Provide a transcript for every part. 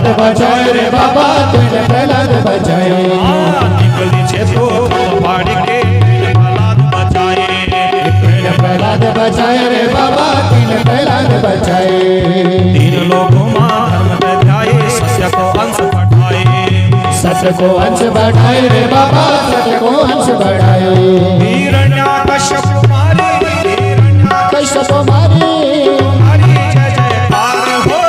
प्रहलाद बचाए रे बाबा तूने प्रहलाद बचाए निकली छे तो फाड़ के प्रहलाद बचाए प्रहलाद बचाए रे बाबा तूने प्रहलाद बचाए तीन लोगों में धर्म ध्याये सत्य को अंश बढ़ाए सत्य को अंश बढ़ाए रे बाबा सत्य को अंश बढ़ाए हिरण्यकश्यप मारे कश्यप मारे हरि जय जयकार हो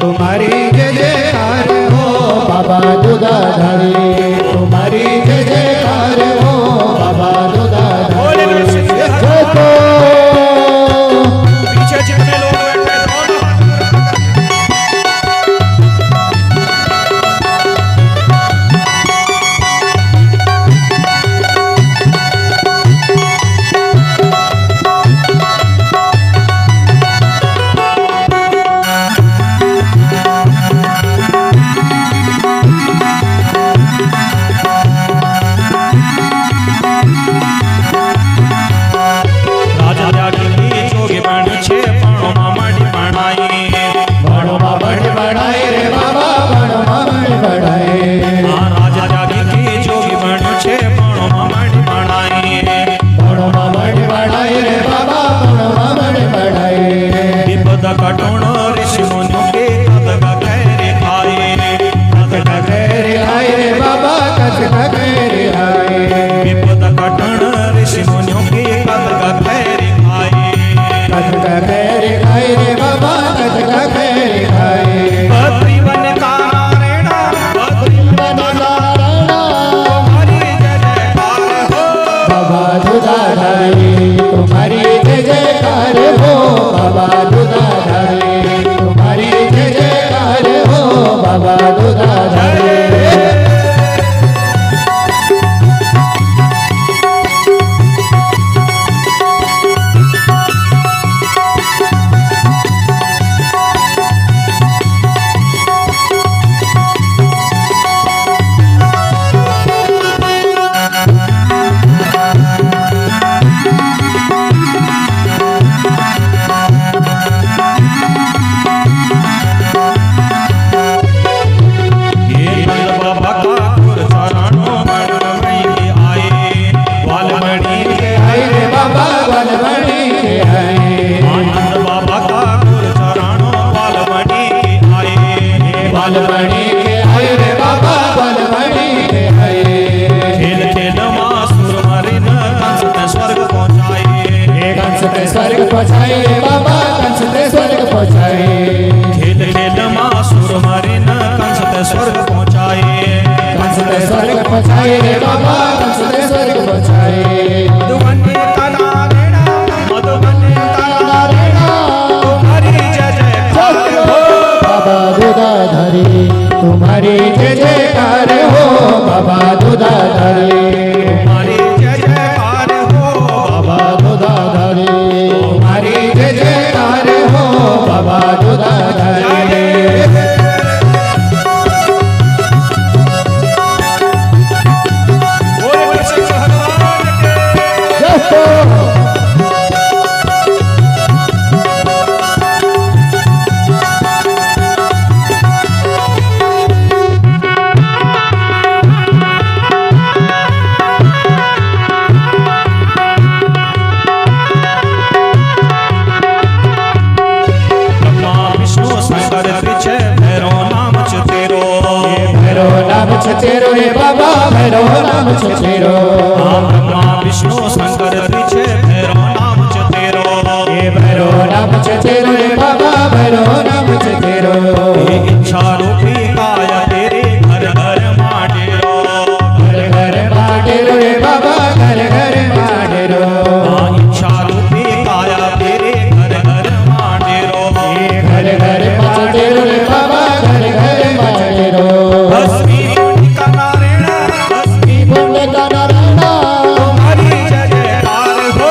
तुम्हारी जय जयकार हो बाबा दूधाधारी तुम्हारी जय जयकार हो बाबा दूधाधारी पीछे जितने लोग बैठे कटोण ऋषि मुनियों के कद गहरे खाए कद गहरे आए रे बाबा कद गहरे आए विपद कटोण ऋषि मुनियों के कद गहरे खाए कद गहरे आए रे बाबा कद गहरे आए बद्रीवन का नारायणा बद्रीवन नारायणा तुम्हारी जय जयकार हो बाबा दूधाधारी तुम्हारी जय जयकार हो बाबा दूधाधारी तुम्हारी जय जयकार हो बाबा दूधाधारी स्वर्ग पहुँचाए बाबा कंस ते स्वर्ग पहुँचाए खेल खेल मां सुर मारे न कंस ते स्वर्ग पहुँचाए कंस ते स्वर्ग पहुँचाए रे बाबा कंस ते स्वर्ग पहुँचाए मधुबनी का नारायणा मधुबनी का नारायणा तुम्हारी जय जयकार हो बाबा दूधाधारी तुम्हारी जय जयकार हो बाबा दूधाधारी तुम्हारी जय जयकार हो बाबा दूधाधारी तुम्हारी जय जयकार हो बाबा दूधाधारी बोले कृष्ण भगवान के जय हो तेरो रे बाबा भैरव नाम तेरो ब्रह्मा विष्णु शंकर त्रिछे भैरव नाम तेरो ये भैरव नाम तेरो रे बाबा भैरव नाम तेरो ये इच्छा रूपी काया तेरे घर घर माडेरो घर घर माडेरो रे बाबा घर घर माडेरो इच्छा रूपी काया तेरे घर घर माडेरो ये घर घर माडेरो रे बाबा घर घर माडेरो भस्मी का नारायण भस्मी बोले का नारायण तुम्हारी जय जयकार हो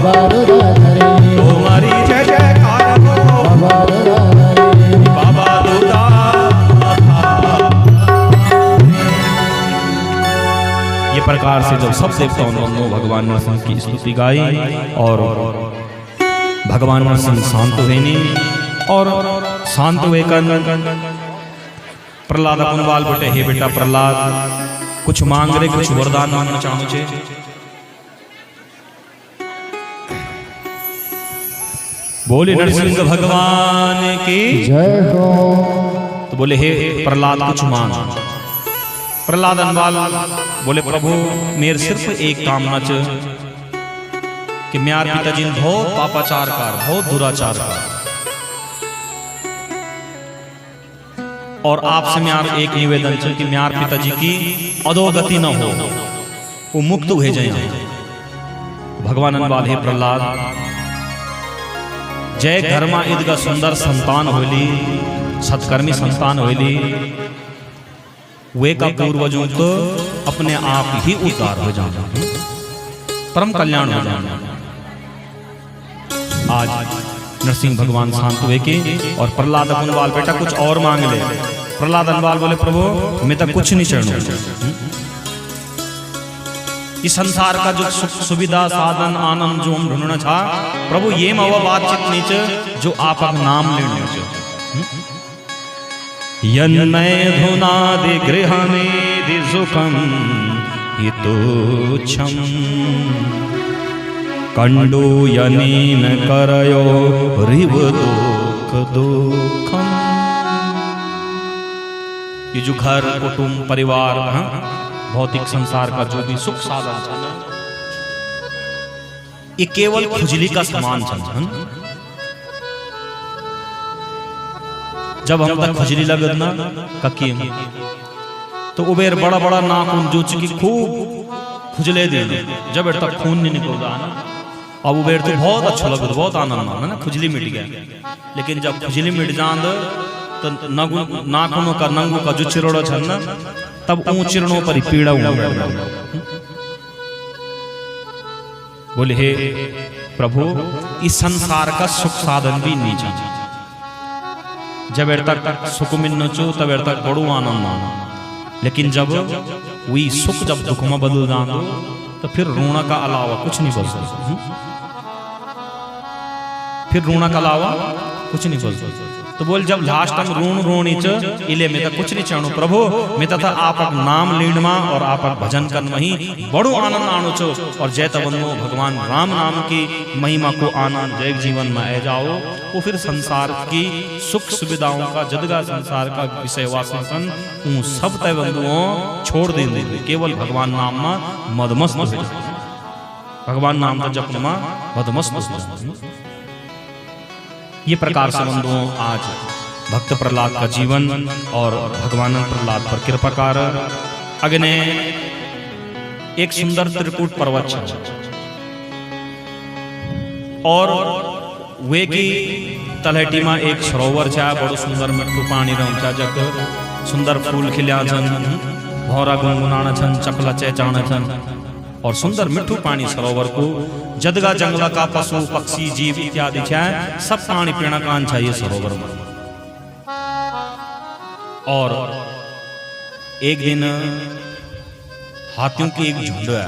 बाबा दुधाधारी तुम्हारी जय जयकार हो बाबा दुधाधारी बाबा दुधा। ये प्रकार से जब सब देवताओं ने भगवान नरसिंह की स्तुति गाई और भगवान नरसिंह शांत हुए नहीं और शांत हुए प्रहलाद अपन बाल बेटे हे बेटा प्रहलाद कुछ मांग रहे कुछ वरदान मांगना चाहूँ छे। बोले नरसिंह भगवान की जय हो तो बोले हे प्रहलाद कुछ मांग। प्रहलाद अनवाल बोले प्रभु मेरे सिर्फ एक कामना च कि म्यार पिताजी ने बहुत पापाचार कर बहुत दुराचार कर और आपसे म्यार एक निवेदन च कि म्यार पिताजी की अधोगति न हो वो मुक्त हुए जाए। भगवान अनवाल हे प्रहलाद जय घर में ईदगा सुंदर संतान होली सत्कर्मी संतान होली वे का पूर्वजों तो अपने आप ही उद्धार हो जाना परम कल्याण हो जाना। आज नरसिंह भगवान शांत हुए के और प्रहलाद अनवाल बेटा कुछ और मांग ले। प्रहलाद अनवाल बोले प्रभु मैं तक कुछ नहीं चढ़ू इस संसार का जो सुख सुविधा साधन आनंद जो हम ढूंढना था प्रभु ये मवा बातचीत नीचे जो आप नाम लेने यन्मय धुनादि गृह में सुखम हितोच्छम कंडो यनीन करयो रिव दुख दुखम। ये जो घर कुटुंब परिवार भौतिक संसार का जो भी सुख साधन था ना ये केवल खुजली का समान था। जब हम तक खुजली लगत ना ककी तो उबेर बड़ा बड़ा नाखून जो चुकी खूब खुजले दे जब एर तक खून नहीं निकलता ना अब उबेर तो बहुत अच्छा लगता बहुत आनंद आना ना खुजली मिट गया। लेकिन जब खुजली मिट जान तो नाखूनों का नंगों का जो चिरोड़ा छन ना तब ऊं चिरणों पर ही पीड़ा बोले हे प्रभु इस संसार का सुख साधन भी नहीं चाहिए। जब एर तक सुख मिलना चो तब एर तक बड़ो आनंद आना लेकिन जब वही सुख जब दुख में बदल जाना तो फिर रोना का अलावा कुछ नहीं बोल सकता। फिर रोना का अलावा कुछ नहीं बोल सकता। तो बोल जब लास्ट हम ऋण रोणी च इले में तो कुछ नहीं चाहूँ प्रभु मैं तथा आप नाम लीणमा और आप भजन कर वही बड़ो आनंद आनो छो और जय तवनो भगवान राम नाम की महिमा को आनंद जय जीवन में आ जाओ वो फिर संसार की सुख सुविधाओं का जदगा संसार का विषय वासन उन सब तय बंधुओं छोड़ दे केवल भगवान नाम में मदमस्त भगवान नाम का जप में मदमस्त। ये प्रकार से बंधुओं आज भक्त प्रहलाद का जीवन और भगवान प्रहलाद पर कृपा कर अग्ने एक सुंदर त्रिकूट पर्वत और वे की तलहटी में एक सरोवर छा बड़ो सुंदर मिट्टू पानी रहा जग सुंदर फूल खिलिया छन भौरा गुनगुनाना छन चकला चहचाना छन और सुंदर मिठू पानी सरोवर को जदगा जंगला का पशु पक्षी जीव इत्यादि है सब पानी पीना कान चाहिए सरोवर में। और एक दिन हाथियों की एक झुंड है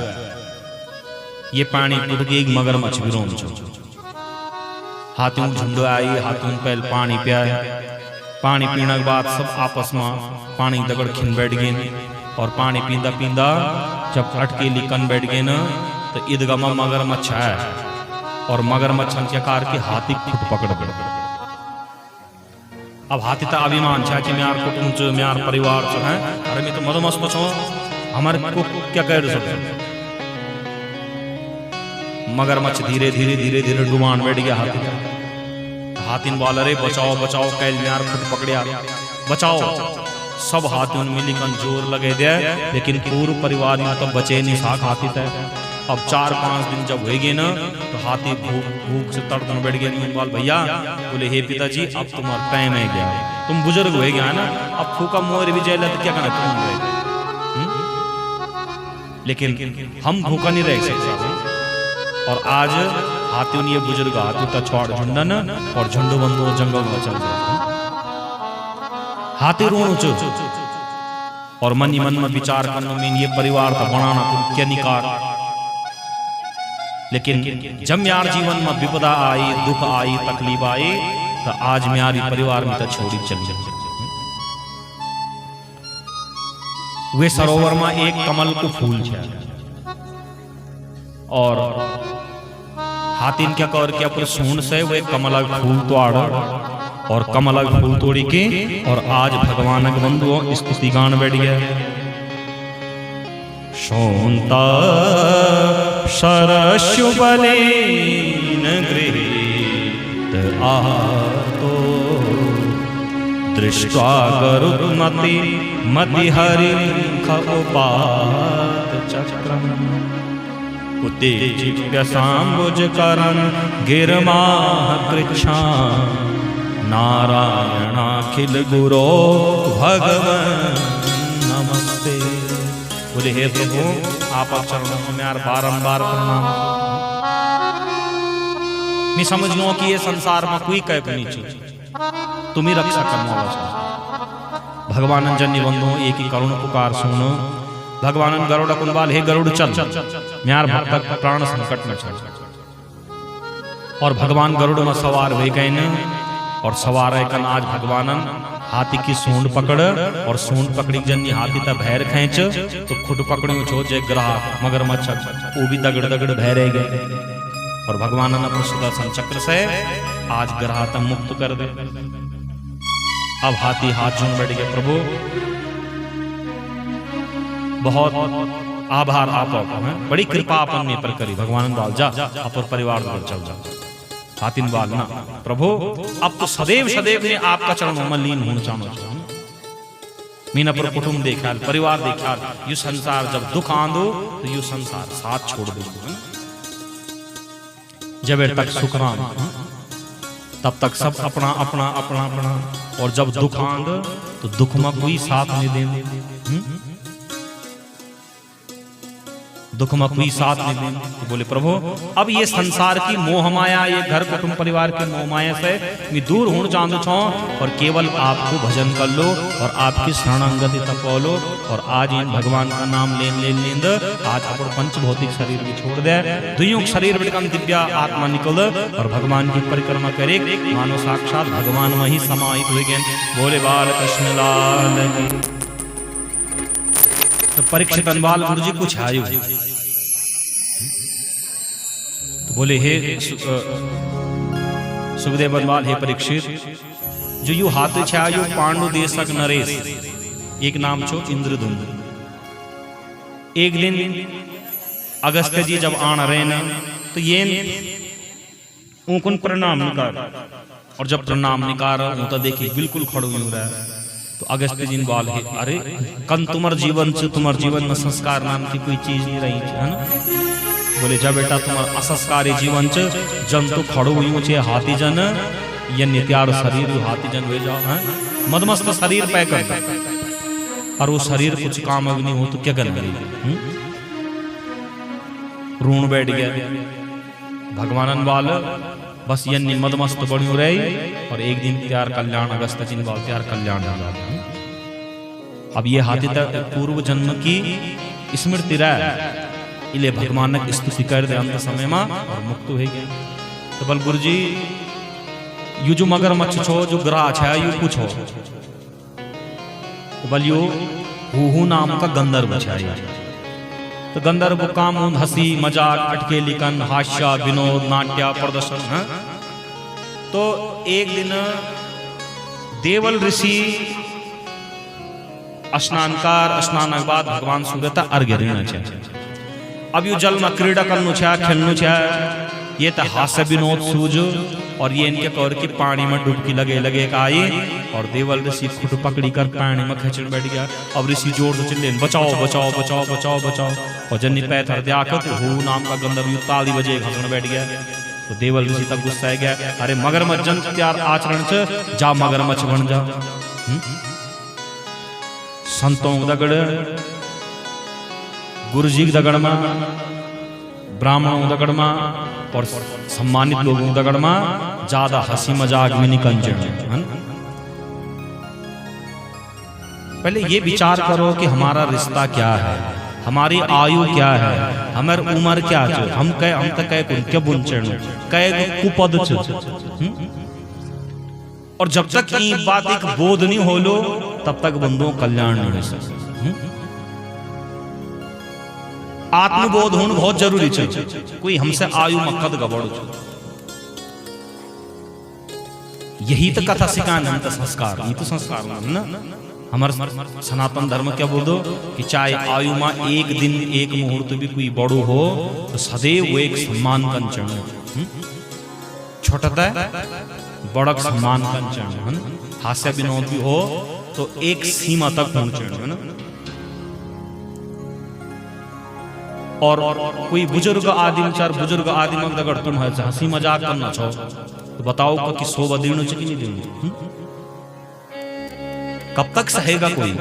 ये पानी टूट के एक मगरमच्छ भी रोन हाथियों झुंड आई हाथियों पहले पानी पिया पानी पीने के बाद सब आपस में पानी दगड़ खिन बैठ गए और पानी पींदा पींदा जब अटके लिकन बैठ गए न तो ईदगा में मगरमच्छ है और मगरमच्छ के आकार के हाथी खुद पकड़ गए। अब हाथी तो अभिमान है कि म्यार कुटुंब च म्यार परिवार च है अरे मैं तो मदमस्त छो हमारे को क्या कह सकते। मगरमच्छ धीरे धीरे धीरे धीरे डुबान बैठ गया हाथी वाल अरे बचाओ बचाओ कैल म्यार खुद पकड़िया बचाओ सब हाथियों ने मिलीकन जोर लगे दे लेकिन पूर्व परिवार में तो बचे नहीं साख हाथी तय। अब 4-5 दिन जब हो गए ना तो हाथी भूख से तड़पन बैठ गए बोल भैया बोले हे पिताजी अब तुम्हारा टाइम है गया तुम बुजुर्ग हो गया ना अब फूका मोर भी जाए तो क्या करना तुम लेकिन हम भूखा नहीं रह सकते। और आज हाथियों ने ये बुजुर्ग हाथी का छोड़ झुंडन और झुंड बंदो जंगल में चल जाए। हाथी रोण च और मन ही मन में विचार करने में ये परिवार तो बनाना कुल क्या निकार। लेकिन जब यार जीवन में विपदा आई, दुख आई, तकलीफ आई, तो आज म्यारी परिवार में तो छोड़ी चल जाए। वे सरोवर में एक कमल को फूल है और हाथीन क्या कर के अपने सूंड से वे कमल फूल तोड़ और कमल फूल तोड़ी के और आज भगवान के बंधुओं स्तुति गान बैठ गया। शोन्ता सरस्वलेन गृहीत आतो दृष्ट्वा गरुत्मति मति हरि खपात चक्रम उत्तेजित सांबुज करम गिरमाह कृच्छा नारायणाखिल गुरो भगवन नमस्ते। बोले हे प्रभु आप चरणों में यार बारंबार प्रणाम। मैं समझ लो कि ये संसार में कोई कह नहीं चाहिए, तुम ही रक्षा करने वाला। भगवान जन्य बंधु एक ही करुण पुकार सुनो। भगवान गरुड़ कुंबाल हे गरुड़ चल म्यार भक्त प्राण संकट में चल। और भगवान गरुड़ में सवार हुए गए न और सवार है कन आज भगवान हाथी की सूंड पकड़ और सूंड पकड़ी जन्नी हाथी तक भैर खेच तो खुद पकड़ी छो जे ग्राह मगरमच्छ वो भी दगड़ दगड़ भय रह गए। और भगवान ने अपने सुदर्शन चक्र से आज ग्राह तक मुक्त कर दे। अब हाथी हाथ जोड़ बैठ गए, प्रभु बहुत आभार आप बड़ी कृपा अपन पर करी। भगवान बाल जा अपर परिवार पर चल जा। हाथिन बाल ना प्रभु अब तो सदैव सदैव ने आपका चरणों में लीन होना चाहना। मीना पर कुटुंब देखा, परिवार देखा, यू संसार जब दुख आंदो तो यू संसार साथ छोड़ दो। जब तक सुखराम तब तक सब अपना अपना अपना अपना, और जब दुख आंद तो दुख में कोई साथ नहीं दे। दुख में कोई साथ नहीं दे। तो बोले प्रभु अब ये संसार की मोह माया, ये घर कुटुंब परिवार की मोह माया से मैं दूर होना चाहूँ छो और केवल आपको भजन कर लो और आपकी शरणागति तक लो। और आज इन भगवान का नाम लेन आज अपन पंच भौतिक शरीर भी छोड़ दे, दुइयों शरीर बिटकन दिव्या आत्मा निकल और भगवान की परिक्रमा करे, मानो साक्षात भगवान में ही समाहित हुए गए। बोले बाल कृष्ण लाल की। तो परीक्षित अनबाल गुरु जी कुछ आयु तो बोले हे सुखदेव अनबाल हे परीक्षित, जो यू हाथ छायु पांडु देशक नरेश एक नाम छो इंद्रदुम्न। एक दिन अगस्त्य जी जब आन रहे न तो ये उनको प्रणाम निकार और जब प्रणाम निकार तो देखी बिल्कुल खड़ो हो रहा है। तो अगस्त्य जी बाल है अरे कन तुम्हार जीवन से तुम्हार जीवन में संस्कार नाम की कोई चीज नहीं रही है ना। बोले जा बेटा तुम्हार असंस्कारी जीवन च जन तो खड़ो हुई छे हाथी जन ये नित्यार शरीर हाथी जन हो जाओ मदमस्त शरीर पै कर और वो शरीर कुछ काम अग्नि हो तो क्या कर ऋण बैठ गया। भगवान बाल बस ये मदमस्त बड़ी रही और एक दिन त्यार कल्याण अगस्त चिन्ह बाल त्यार कल्याण हो। अब ये हाथी तक पूर्व जन्म की स्मृति रहा इले भगवान की स्तुति कर दे अंत समय में और मुक्त हो गए। तो बल गुरु जी यू जो मगरमच्छ छो जो ग्राह है यू पूछो तो बल यू हु नाम का गंधर्व है। तो गंधर्व काम हंसी मजाक अटकेली कन हास्य विनोद नाट्य प्रदर्शन है। तो एक दिन देवल ऋषि स्नान के बाद भगवान सूर्य का अर्घ्य देना चाहिए। अब यू जल में क्रीड़ा करनु खेलनु ये तो हास्य विनोद सूझ और ये इनके कौर की पानी में डुबकी लगे का आई और देवल ऋषि खुद पकड़ी कर पानी में खींचने बैठ गया। अब ऋषि जोर से चिल्ले बचाओ बचाओ बचाओ बचाओ बचाओ और जन्नी पैथर त्याकत हु नाम का गंधर्व ताली बजे घसण बैठ गया। तो देवल ऋषि तक गुस्सा आ गया अरे मगरमच्छ जन त्यार आचरण च जा मगरमच्छ बन जा। संतों दगड़ गुरु जी दगड़ में ब्राह्मणों दगड़ में और सम्मानित लोगों दगड़ में ज्यादा हंसी मजाक में निकल जाए। पहले ये विचार करो कि हमारा रिश्ता क्या है, हमारी आयु क्या है, हमारी उम्र क्या है, हम तक क्या बुनचण कै कुपद और जब तक ये बात एक बोध नहीं हो लो तब तक बंदों कल्याण नहीं हो सकता। आत्मबोध होना बहुत जरूरी है। कोई हमसे आयु मक्कद गबड़ यही तो कथा सिखान हम तो संस्कार, ये तो संस्कार ना। हमारे सनातन धर्म क्या बोल दो कि चाहे आयु में एक दिन एक मुहूर्त भी कोई बड़ो हो तो सदैव वो एक सम्मान कंचन छोटा बड़क सम्मान कंचन हास्य विनोद भी हो तो एक सीमा तक पहुंचे। और कोई बुजुर्ग आदमी चार बुजुर्ग आदमी अगर तुम हंसी मजाक करना चाहो तो बताओ कि 100 देना चाहिए नहीं देना, कब तक सहेगा कोई।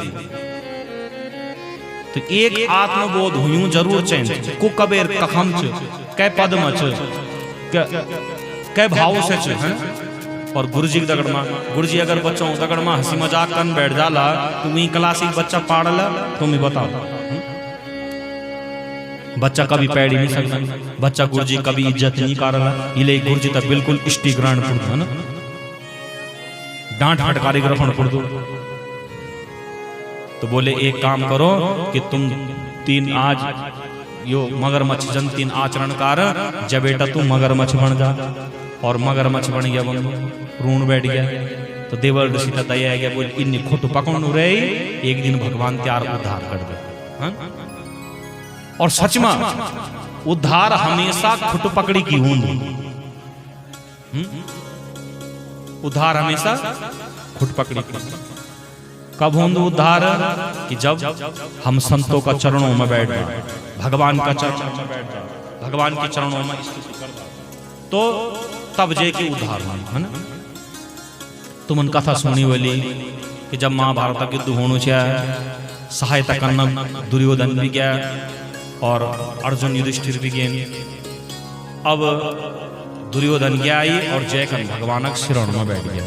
तो एक आत्मबोध हुई जरूर चाहिए को कबेर कखम कै पद मच कै भाव से है। और गुरुजी दगड़ में गुरुजी अगर बच्चों दगड़ में हंसी मजाक कर बैठ जाला तो वही क्लासिक बच्चा पाड़ला तुम ही बताओ। बच्चा कभी पैड़ ही नहीं सकता, बच्चा गुरुजी कभी इज्जत नहीं करला, इले गुरुजी तक बिल्कुल इष्टि ग्रहण पड़ है ना, डांट फटकारी ग्रहण पड़ दो। तो बोले एक काम करो कि तुम 3 आज यो मगरमच्छ जन 3 आचरण कर जब बेटा तू मगरमच्छ बन जा। और मगरमच्छ बन गया बंदो रून बैठ गया तो देवल ऋषि का दया गया बोले इन खुट पकड़ रहे एक दिन भगवान त्यार उद्धार कर दे। और सच में उद्धार हमेशा खुट पकड़ी की होंगी, उद्धार हमेशा खुट पकड़ी की। कब होंगे उद्धार कि जब हम संतों का चरणों में बैठ जाए, भगवान का चरणों में बैठ जाए, भगवान के चरणों में स्तुति कर जाए तो तब जे की उद्धार है ना। तुम कथा सुनी वाली कि जब महाभारत युद्ध होना चाहिए सहायता करना दुर्योधन भी गया और अर्जुन युधिष्ठिर भी गए। अब दुर्योधन गया आई और जयकन भगवान शरण में बैठ गया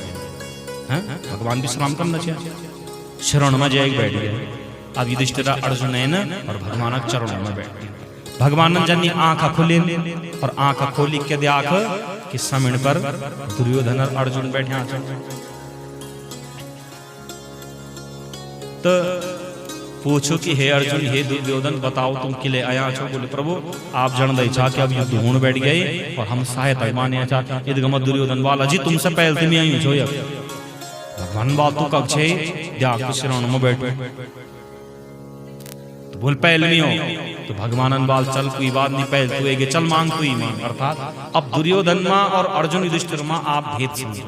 है, भगवान भी श्राम करना चाहिए, शरण में जय बैठ गया। अब युधिष्ठिर अर्जुन है ना और भगवान चरणों में बैठ गया। भगवान जन आंख खोले और आंख खोली के देख कि समिण पर दुर्योधन और अर्जुन बैठे। तो पूछो कि हे अर्जुन हे दुर्योधन बताओ तुम किले आया छो। बोले प्रभु आप जन दे चाह के अब युद्ध होने बैठ गए और हम सहायता माने चाहते यदि गम दुर्योधन वाला जी तुमसे पहले तुम आई छो। भगवान बात तो कब छे देख शरण में बैठ तो बोल पहल नहीं हो तो भगवान बाल चल कोई बात नहीं पहल तू एक चल मांग तू ही मांग। अर्थात अब दुर्योधन मां और अर्जुन युधिष्ठिर मां आप भेद समझो।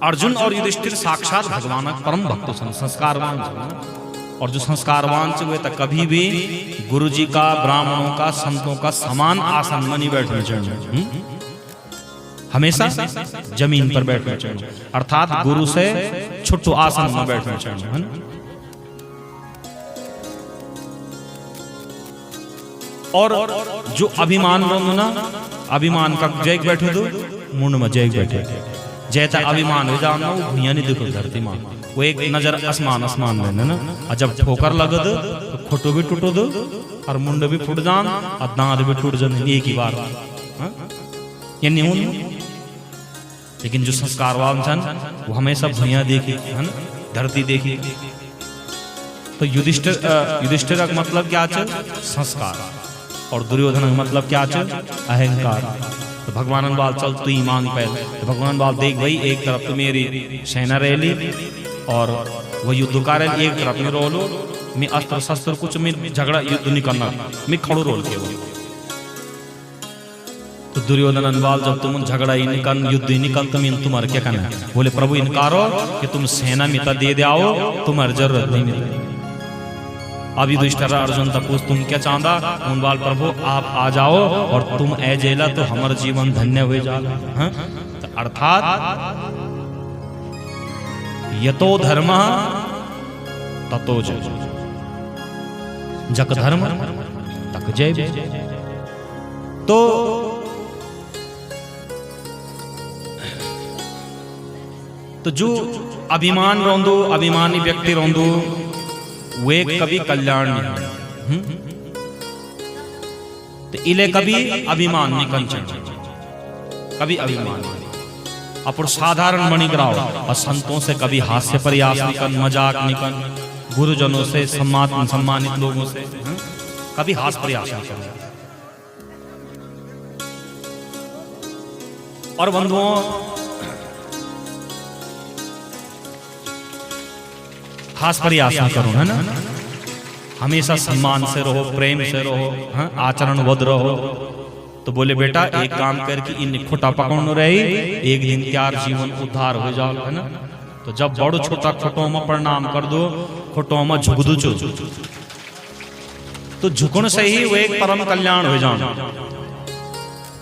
अर्जुन और युधिष्ठिर साक्षात भगवान परम भक्त संस्कारवान और जो संस्कारवान से वे तक कभी भी गुरु जी का ब्राह्मणों का संतों का समान आसन में नहीं बैठना चाहिए, हमेशा जमीन पर बैठना चाहिए। अर्थात गुरु से छुट्टू आसन में बैठना चाहिए। और जो अभिमान बनो ना अभिमान का जय बैठे दो मुंड में जय बैठे जैसा अभिमान हो जाना वो भूया नहीं देखो धरती मां वो एक नजर आसमान आसमान में ना। और जब ठोकर लग दो तो खोटो भी टूटो दो और मुंड भी फूट जान और दांत भी टूट जान एक ही बार। ये नहीं लेकिन जो संस्कारवान छन वो हमेशा भूया देखी है ना, धरती देखी। तो युधिष्ठिर का मतलब क्या है संस्कार और दुर्योधन का मतलब क्या है अहंकार। तो भगवान बाल चल तू ही मांग पहले तो भगवान बाल देख भाई एक तरफ तो मेरी सेना रैली और वो युद्ध कार्य एक तरफ में रोलो मैं अस्त्र शस्त्र कुछ में झगड़ा युद्ध नहीं करना मैं खड़ो रोल के वो। तो दुर्योधन बाल जब तुम झगड़ा ही निकल युद्ध ही निकल तुम तुम्हारे क्या करना। बोले प्रभु इनकारो कि तुम सेना में दे आओ तुम्हारी जरूरत नहीं मिलेगी। अब युधिष्ठिर अर्जुन तपूस तुम क्या चाहता उन बाल प्रभु आप आ जाओ और तुम ए जेला तो हमारा जीवन धन्य हो जाएगा। तो अर्थात यतो धर्म ततो जय जक धर्म तक जय। तो जो अभिमान रोंदो, अभिमानी व्यक्ति रोंदो, वे कभी कल्याण नहीं। तो इले कभी अभिमान नहीं कंचन, कभी अभिमान नहीं। अपन साधारण मणि कराओ और संतों से कभी हास्य प्रयास नहीं कर, मजाक नहीं कर, गुरुजनों से सम्मानित लोगों से कभी हास्य प्रयास नहीं कर। और बंधुओं, हास्य प्रयास नहीं करो, है ना। हमेशा सम्मान से रहो, प्रेम से रहो, आचरणबद्ध रहो। तो बोले बेटा एक काम कर कि इन खोटा पकड़ो रही, एक दिन त्यार जीवन उद्धार हो जाओ, है ना। तो जब बड़ो छोटा खोटो में प्रणाम कर दो, खोटो में झुक दो, तो झुकण से ही वो एक परम कल्याण हो जाओ।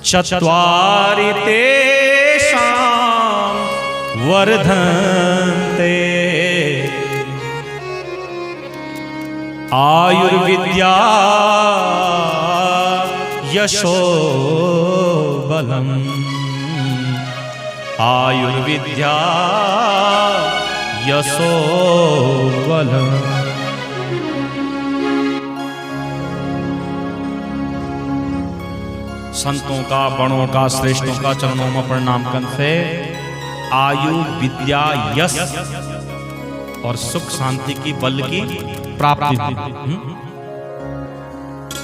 चत्वारि तेषां वर्धन्ते आयुर्विद्या यशो बलम, आयुर्विद्या यशो बलम। संतों का, बड़ों का, श्रेष्ठों का चरणों में प्रणाम करने से आयु, विद्या, यश और सुख शांति की बल की प्राप्ति हुई।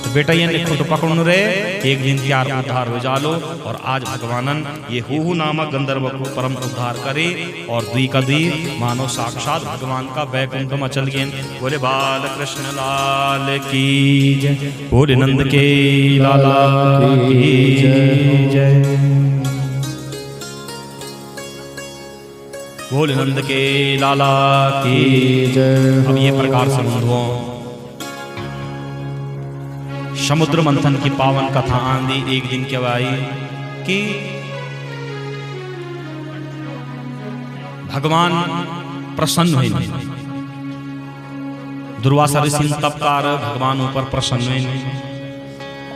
तो बेटा ये लिखो तो पकड़ो रे, एक दिन त्यार उद्धार हो जालो। और आज भगवानन ये हूहू नामक गंधर्व को परम उद्धार करे और द्वी का द्वी मानो साक्षात भगवान का वैकुंठ में चल गए। बोले बाल कृष्ण लाल की जय, बोले नंद के लाला की जय, बोले नंद के लाला की जय। अब ये प्रकार से बंधुओं, समुद्र मंथन की पावन कथा आंधी एक दिन क्या आई कि भगवान प्रसन्न हुए। दुर्वासा ऋषि तपकार भगवान ऊपर प्रसन्न हुए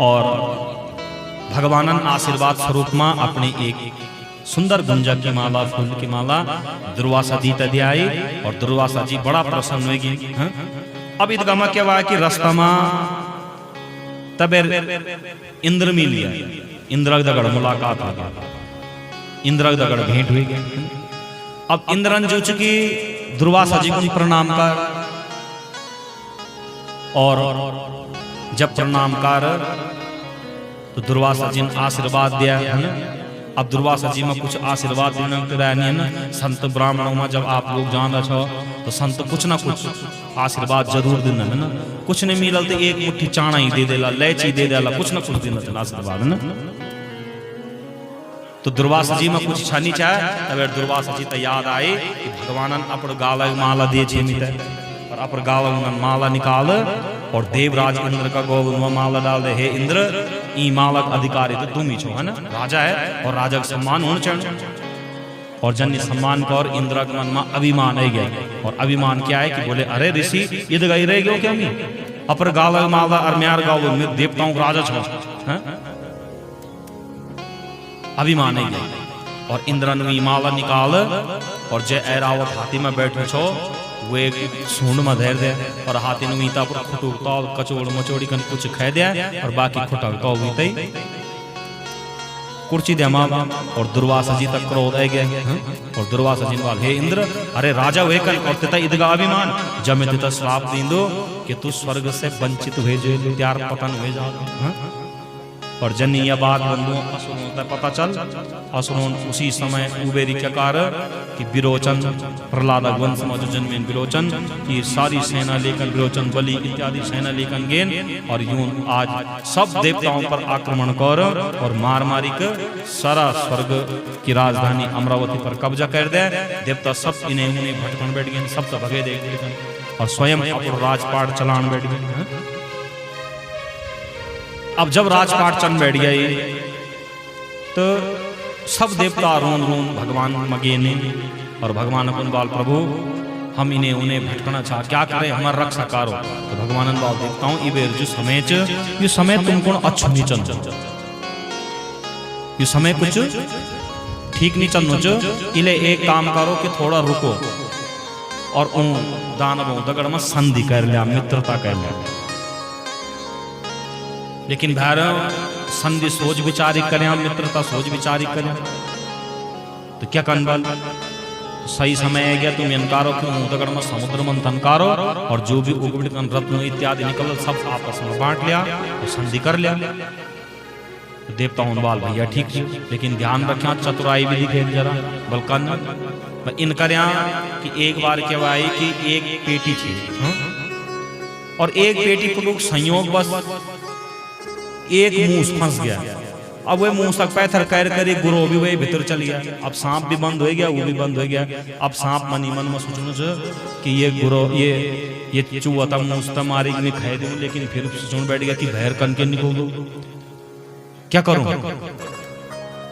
और भगवानन आशीर्वाद स्वरूप में अपनी एक सुंदर गुंजा की माला, फूल की माला दुर्वासा जी तक आई और दुर्वासा जी बड़ा प्रसन्न हुए। अब इदगमा क्या हुआ कि रास्ता में तब इंद्र मिल गया, इंद्र दगड़ मुलाकात हो गया, इंद्र दगड़ भेंट हुई। अब इंद्रन जो चुकी दुर्वासा जी को प्रणाम कर और जब प्रणाम कर तो दुर्वासा जी ने आशीर्वाद दिया, है ना। अब दुर्वासा जी में कुछ आशीर्वाद देना नहीं है ना। संत ब्राह्मणों में जब आप लोग जान रहे हो तो संत कुछ ना कुछ आशीर्वाद जरूर देना, है ना। कुछ नहीं मिलल तो एक मुट्ठी चाणा ही दे देला, लैची दे देला, कुछ ना कुछ देना आशीर्वाद, है ना। तो दुर्वासा जी में कुछ इच्छा नहीं चाहे। तब दुर्वासा जी तो याद आए कि भगवानन अपन गाला माला दे छे मिते और अपन गाला माला निकाल और देवराज इंद्र का गोविंद में माला डाल दे। हे इंद्र, ई माला का अधिकारी तो तुम ही छो, है ना। राजा है और राजा का सम्मान होना चाहिए। और जन्य सम्मान का और इंद्र के मन में अभिमान आ गया। और अभिमान क्या है कि बोले अरे ऋषि ये तो गई रह गयो क्या मैं अपर गाला माला और म्यार गाव में देवताओं का राजा छो, हैं। अभिमान आ गया और इंद्र ने माला निकाल और जय ऐरावत हाथी में बैठे छो वो एक सूंड में धैर दे और हाथी ने मीता पर खुटुकता कचोड़ मचोड़ी कन कुछ खा दिया और बाकी खुटकता हुई कुर्सी दे माँ और दुर्वासा जी तक क्रोध आ गया। और दुर्वासा जी ने हे इंद्र, अरे राजा हुए कल और तेता इदगा अभिमान जब मैं तेता श्राप दींदो कि तू स्वर्ग से वंचित हुए जो त्यार पतन हुए जाओ। और जन्नी यह बात बंधुओं असुरों तक पता चल। असुरों उसी समय उबेरी क्या कार कि विरोचन प्रहलाद वंश में जो जन्मे विरोचन की सारी सेना लेकर विरोचन बलि इत्यादि सेना लेकर गेन और यूं आज सब देवताओं पर आक्रमण कर और मार मारी कर सारा स्वर्ग की राजधानी अमरावती पर कब्जा कर दे। देवता सब इन्हें उन्हें भटकन बैठ गए, सब तो भगे दे और स्वयं अपना राजपाट चलान बैठ गए। अब जब राजपाट चल बैठ गई तो सब देवता रोन रोन भगवान मगेने और भगवान अपन बाल प्रभु हम इन्हें उन्हें भटकना चाह क्या करे, हमारा रक्षा करो। तो भगवान बाल देवताओं इबेर जो समय तुमको अच्छु नहीं चल ये समय कुछ ठीक नहीं चलनो च, इले एक काम करो कि थोड़ा रुको और उन दानवों दगड़ में संधि कर लिया, मित्रता कर लिया। लेकिन भार संधि सोच विचारी करें, मित्रता सोच विचारी करें तो क्या कनबल सही समय है गया तुम इनकारो कि दगड़ में समुद्र मंथन कारो और जो भी उगड़ रत्न इत्यादि निकल सब आपस में बांट लिया तो संधि कर लिया। तो देवता हूं बाल भैया ठीक है, लेकिन ध्यान रखें चतुराई भी दिखे जरा बलकन इन कर्या कि एक बार क्या आई कि एक पेटी थी और एक पेटी को लोग संयोग बस एक मूस फंस गया। अब वह मुंह तक पैथर कर कर एक गुरो भी वही भीतर चल गया। अब सांप भी बंद हो गया, वो भी बंद हो गया। अब सांप मनी मन में सोचना कि ये गुरो ये चूहा था मुंह मारे में खाए दूं, लेकिन फिर सोच बैठ गया कि बहर कन के निकल दो, क्या करूं।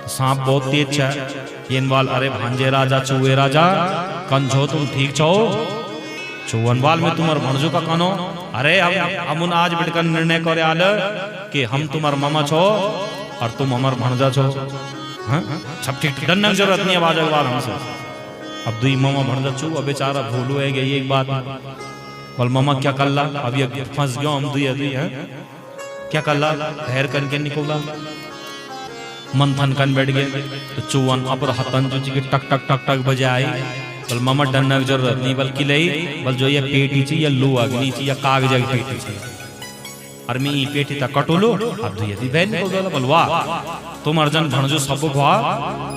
सांप बहुत तेज है ये वाल, अरे भांजे राजा चूहे राजा कन छो तुम ठीक छो, चौवन में तुम्हार भणजो का कनो, अरे हम आज बिटकर निर्णय करे आल कि हम तुम्हार मामा छो और तुम हमार भणजा छो। सब ठीक डरने की जरूरत नहीं, आवाज अखबार हमसे। अब दुई मामा भणजा छू, अब बेचारा भूलू है गई एक बात, बोल मामा क्या कल्ला, अब ये फंस गयो हम दुई दुई है क्या कल्ला, भैर करके निकला मंथन कन बैठ गए तो चौवन अपर हतन जो टक टक टक टक बजाई। बोल मामा डरने की जरूरत नहीं, बल्कि लई बल जो ये पेटी ची या लो अग्नि ची या कागज की पेटी ची और मैं ई पेटी तक कटोलो अब दुई दी बहन को बोला बोल वाह तुम अर्जन भणजो सब भा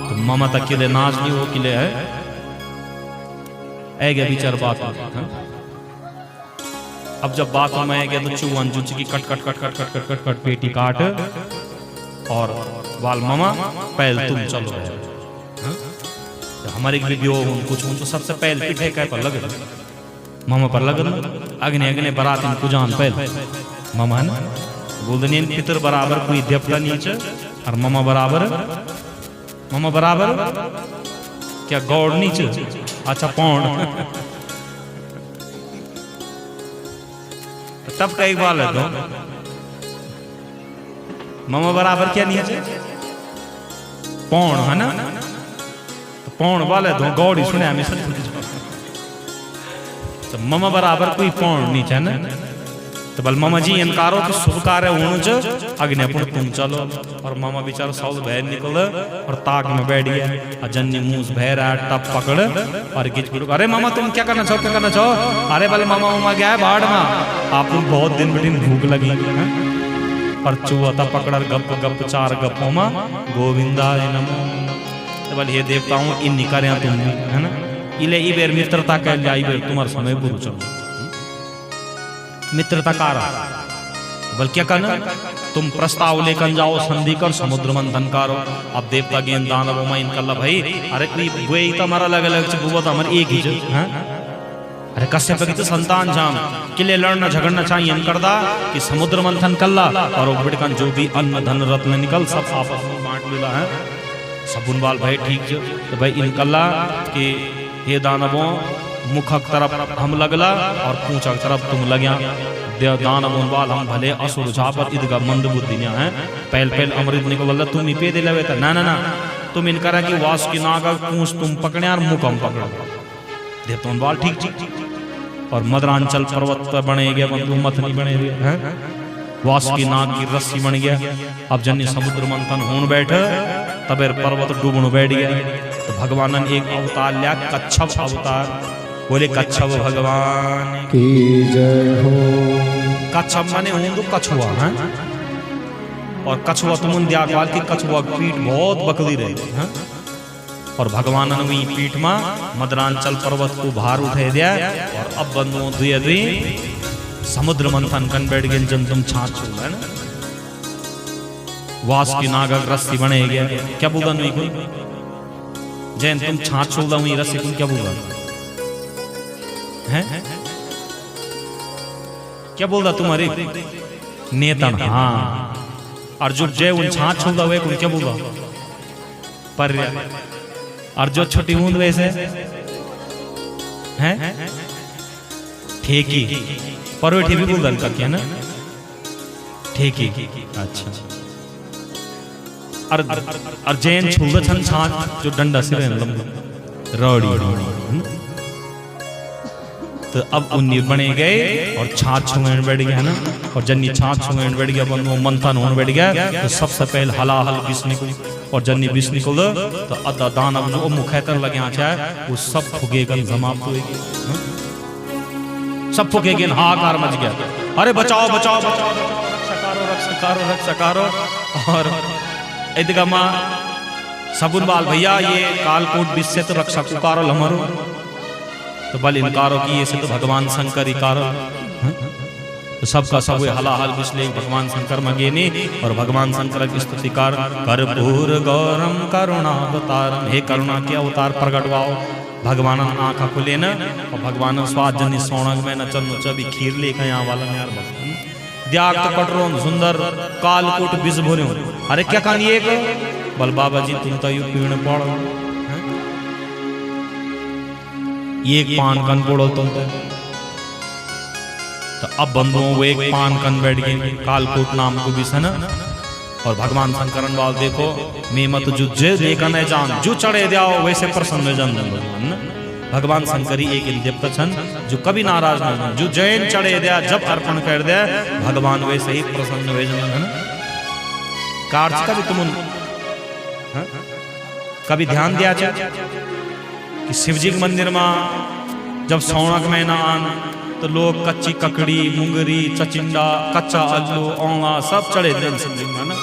तो मामा तक के नाच नहीं हो किले है ऐ गया विचार बात। अब जब बात में गया तो चौवन जुच की cut cut cut cut cut cut cut cut पेटी काट और बाल मामा पहल तुम चलो। हमारे कुछ तो सबसे पहले पिठे कह पर लगे मामा पर लगल अग्नि अग्नि बरात इनको जान पहले मामा ना बोलते पितर बराबर कोई देवता नीचे और मामा बराबर क्या गौड़ नीचे अच्छा पौंड तब कई बार है तो मामा बराबर क्या नीचे पौंड है ना, तो पौंड वाले तो गौड़ ही सुने हमें तो मामा बराबर कोई पौंड नीचे ना, तो बल मामा जी इनकारो कि शुभ कार्य होने अग्निपुण तुम चलो। और मामा बेचारा सौल बहर निकल और ताक में बैठ गया, अजन्य मूस बहर आया टप पकड़ और गिच गुड़, अरे मामा तुम क्या करना चाहो, अरे बल मामा मामा गया है बाढ़ में, आपको बहुत दिन बिटिन भूख लगी है पर चूहा था पकड़ गप गप चार गपों में गोविंदा नमो। तो बल ये देवता हूँ इन निकारिया तुम है ना, इले ई बेर मित्रता कह लिया, बेर तुम्हारा समय बुरु चलो मित्रता कारा बल क्या करना तुम प्रस्ताव लेकर जाओ संधि कर समुद्र मंथन करो। अब देवता गेंद दानव में इनका भाई अरे कोई वही तो हमारा अलग अलग बुआ तो हमारे एक ही अरे कश्यप की तो संतान जाम किले लड़ना झगड़ना चाहिए इनकरदा कि समुद्र मंथन कल्ला और बिटकन जो भी अन्न धन रत्न निकल सब आपस में बांट लेला है सबुन बाल भाई ठीक जो तो भाई इनकल्ला कि हे दानवों मुख तरफ हम लगला और पूंछ तरफ तुम लग्या दानव बाल हम भले असुर झापर ईदगा मंद बुद्धि है पहल पहल अमृत निकल तुम ही पे दे लेवे ना ना ना तुम इनकरा कि वास की नाग पूंछ तुम पकड़े और मुख हम पकड़ो देवता बाल ठीक ठीक और मदरांचल पर्वत पर बने गया मत नहीं बने हुए हैं वास की नाग की रस्सी बन गया। अब जन्य समुद्र मंथन होन बैठे तबेर पर्वत डूबण बैठ गया तो भगवान एक अवतार लिया कच्छप अवतार बोले कच्छप भगवान की जय हो। कच्छप माने हुंदु कछुआ है और कछुआ तुम द्यागवाल की कछुआ पीठ बहुत बकली रही है और भगवान ने पीठ में मदरांचल पर्वत को भार उठे दिया और अब बंधुओं दुए दुई समुद्र मंथन कन बैठ गए जन तुम छाछ है ना वास की नागक रस्सी बने गया क्या बोला नहीं कोई जैन तुम छाछ छोड़ा हुई रस्सी तुम क्या बोला है क्या बोल रहा तुम्हारी नेतन हाँ और जो जय उन छाछ छोड़ा हुए कौन क्या बोला पर और जो छोटी ऊंद वैसे हैं ठेकी परवेठी भी बोल का क्या ना ठेकी अच्छा और जैन छुगा छन छाछ जो डंडा से रहन लंबा रौड़ी तो अब उन्नी बने गए और छाछ छुएन बैठ गया ना और जन्नी छाछ छुएन बैठ गया बंद वो मंथन होने बैठ गया तो सबसे पहले हलाहल विष निकल और जन्नी विष निकल तो अदा दानव जो मुखैतर लगे आचा वो सब फुगेगन समाप्त होएगी सब फुगेगन हाहाकार मच गया अरे बचाओ बचाओ बचाओ रक्षा करो और इदगमा सगुन बाल भैया ये कालकोट विष से तो रक्षा पुकारो हमारो तो बल इनकारो किए से तो भगवान शंकर इकारो तो सबका सब हलाहल विश्ले भगवान शंकर मगेने और भगवान शंकर की स्तुतिकार कर्पूर गौरम करुणावतारम हे करुणा के अवतार प्रगटवाओ भगवान आंखा खुले न और भगवान स्वाद जनी सोनग में न चल चबी खीर लेकर यहाँ वाला यार त्याग तो कटरो सुंदर कालकोट विष भोरे अरे क्या कहानी एक बल बाबा जी तुम तो यू पीण पड़ो एक पान कन बोलो तुम तो अब बंधुओं वो एक पान कन बैठ गए कालकोट नाम को भी सन और भगवान शंकरन वाल देखो मैं मत जुझे देखा न जान जो चढ़े जाओ वैसे प्रसन्न जन भगवान शंकरी एक देवता छन जो कभी नाराज न जो जैन चढ़े दिया जब अर्पण कर दिया भगवान वैसे ही प्रसन्न हुए जन कार्य का भी तुम कभी ध्यान दिया कि शिवजी के मंदिर में जब सौनक महीना आन तो लोग कच्ची ककड़ी मुंगरी चचिंडा कच्चा आलू औंगा सब चढ़े दिन शिवजी में ना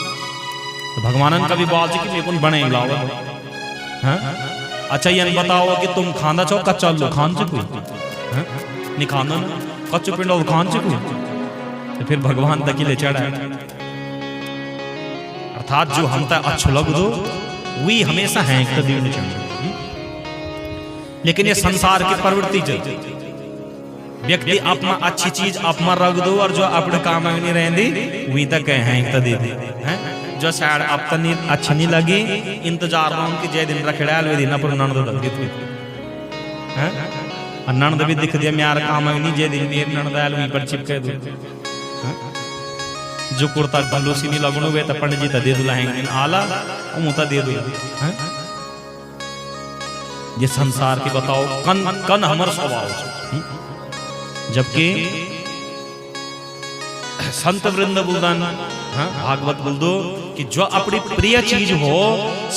तो भगवानन का भी बाल जी कि कौन बने लाओ हैं अच्छा ये बताओ कि तुम खाना चाहो कच्चा आलू खान से कोई नहीं खाना ना कच्चू पिंडो खान से कोई तो फिर भगवान तक ले चढ़ा अर्थात जो हम तक अच्छो लग दो वही हमेशा है कभी नहीं चढ़ लेकिन ये संसार की प्रवृत्ति चलती व्यक्ति अपना अच्छी चीज अपना रख दो और जो अपने काम में नहीं रहती वहीं तक हैं दे दे जो शायद अब तक नहीं अच्छी नहीं लगी इंतजार रहा कि जय दिन रखड़ाल वे दिन पर ननद हैं ननद भी दिख दिया मेरा काम में नहीं जय दिन मेरे ननदाल वहीं पर चिपके दो जो कुर्ता भलोसी नहीं लगनो वे तो पंडित जी तो दे दो लहेंगे आला मुँह दे दो ये संसार के बताओ कन कन हमर स्वभाव जबकि संत वृंद बुलदान भागवत बोल दो कि जो अपनी प्रिय चीज हो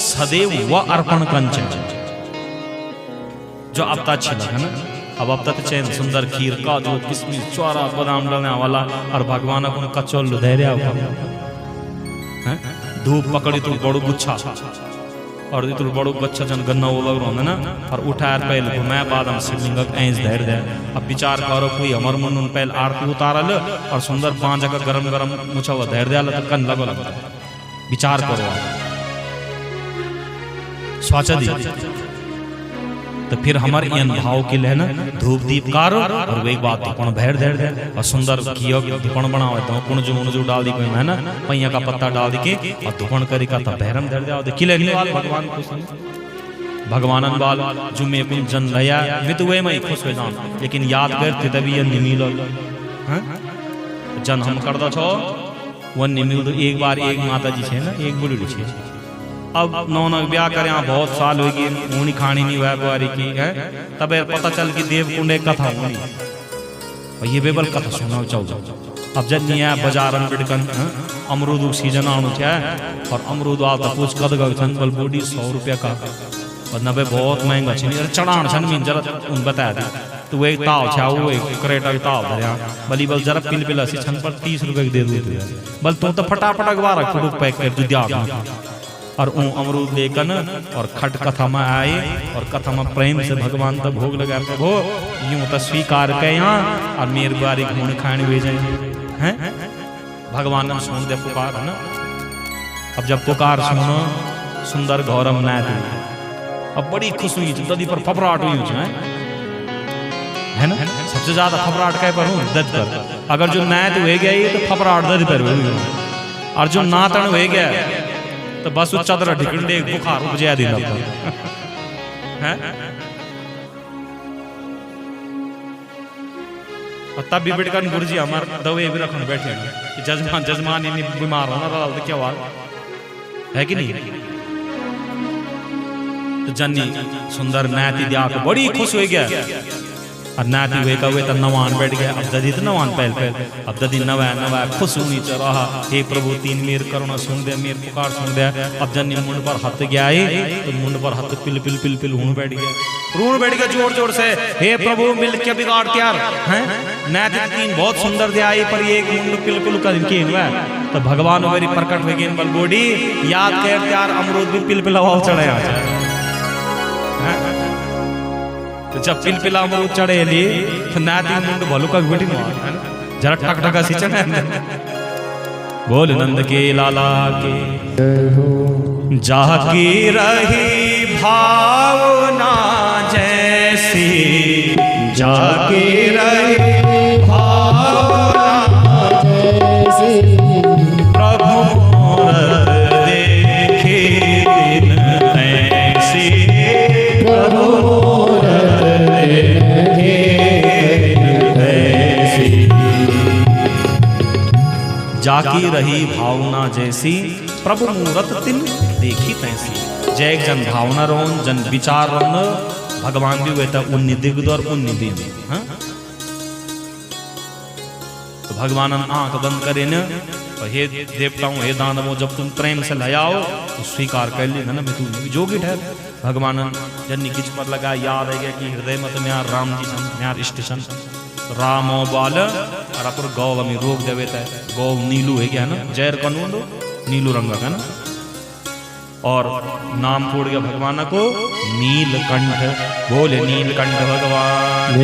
सदैव वह अर्पण कंच जो अब तक अच्छी लगे ना अब तक चैन सुंदर खीर का जो किसमिस चौरा बादाम डालने वाला और भगवान को कचौल धैर्य धूप पकड़ी तो बड़ो गुच्छा और इतना बड़ो गच्छा जन गन्ना वो लग रहा ना और उठायर पहले मैं बादम शिवलिंग ऐस धैर दे अब विचार करो कोई हमर मन पहले आरती उतारल और सुंदर 5 जगह गरम गरम मुछा हुआ धैर दिया तो कन लगो लगता विचार करो स्वाचा दी तो फिर हमारे इन भाव के लिए ना धूप दीप कारो और वही बात धुपण भैर धैर दे और सुंदर कियो धुपण बनावे तो कुण जो डाल दी कोई है ना पैया का पत्ता डाल दी के और धुपण करी का तो भैरम धैर दे किले नहीं वाल भगवान खुश भगवानन बाल जुमे कुल जन लया वे तो वे मैं खुश हो जाऊं लेकिन याद करते तभी ये निमिल हैं जन हम कर दो छो वो निमिल एक बार एक माता जी छे ना एक बुढ़ी छे अब नौना ब्याह करे बहुत साल हो गए मुनी खानी नहीं हुआ बुआरी की है तब पता चल कि देव कुंडे कथा होनी और ये बेबल कथा सुना चाहो अब जब नहीं है बाजार में बिड़कन अमरूद सीजन आना है और अमरूद आता पूछ कद गन बल बूढ़ी 100 रुपया का और 90 बहुत महंगा छे चढ़ान छन मीन जरा उन बता दे तो वो एक ताव छा वो एक करेटा के ताव धरिया बली बल जरा पिल पिला सी छन पर 30 रुपए दे दे बल तू तो फटाफट अखबार रख पैक कर दू दिया और अमरूद लेकर और खट कथा में आए और कथा में प्रेम से भगवान तक भोग लगा प्रभु यूं तो स्वीकार के यहाँ और मेरे बारी घूम खाने हुए जाए हैं भगवान ने सुन दे पुकार ना अब जब पुकार सुनो सुंदर गौरम न अब बड़ी खुश हुई ददी पर फफराहट हुई है ना सबसे ज्यादा फफराहट कह पर हूँ दद पर अगर जो नैत हुए गया तो फफराहट दद पर और जो नातन हुए गया तो बस वो चादर ढिकंडे बुखार उपजा देना हैं और तब भी बिटकन गुरुजी हमार दवे भी रखन बैठे कि जजमान जजमान इन्हीं बीमार होना रहा तो क्या हुआ है कि नहीं? तो जन्नी सुंदर नाती दिया को बड़ी खुश हो गया और नाती हुए का हुए तो नवान बैठ गया। अब ददी तो नवान पहल अब ददी नवा खुश हुई चल रहा, हे प्रभु तीन मेर करुणा सुन दे, मेर पुकार सुन दे। अब जन्नी मुंड पर हाथ गया तो मुंड पर हाथ पिल पिल पिल पिल हूं बैठ गया, रून बैठ गया जोर जोर से, हे प्रभु मिल के बिगाड़ त्यार हैं। नाती तीन बहुत सुंदर दे आई पर एक मुंड पिल पिल कर के हुआ तो भगवान मेरी प्रकट हो गए बल बॉडी याद कर त्यार अमरूद भी पिल पिल हवा चढ़े आ जाए। तो जब पिल पिला अमरूद चढ़े ली तो नाती मुंड भलू का बेटी जरा ठक ठका सी चढ़े। बोल नंद के लाला के जाकी रही भावना जैसी, जाकी रही भावना जैसी, प्रभु मूरत देखे दिन ऐसी, प्रभु मूरत देखे दिन ऐसी, जाकी रही भावना जैसी, प्रभु मूरत तिन देखी तैसी। जय जन भावना रोन जन विचार रोन भगवान भी हुए था उन्नी दिग्ध और उन्नी दिन। तो भगवान आंख बंद करे न, हे देवताओं हे दानवों जब तुम प्रेम से लयाओ तो स्वीकार कर लेना ना, मैं तू जोगी ठहर। भगवान जन्नी किच पर लगा याद है कि हृदय मत में राम जी सन स्टेशन राम बाल और अपर गौ में रोक देवे था। गौ नीलू है क्या ना, जैर कानून नीलू रंग का ना, और नाम छोड़ गया भगवान को नीलकंठ। बोले नीलकंठ भगवान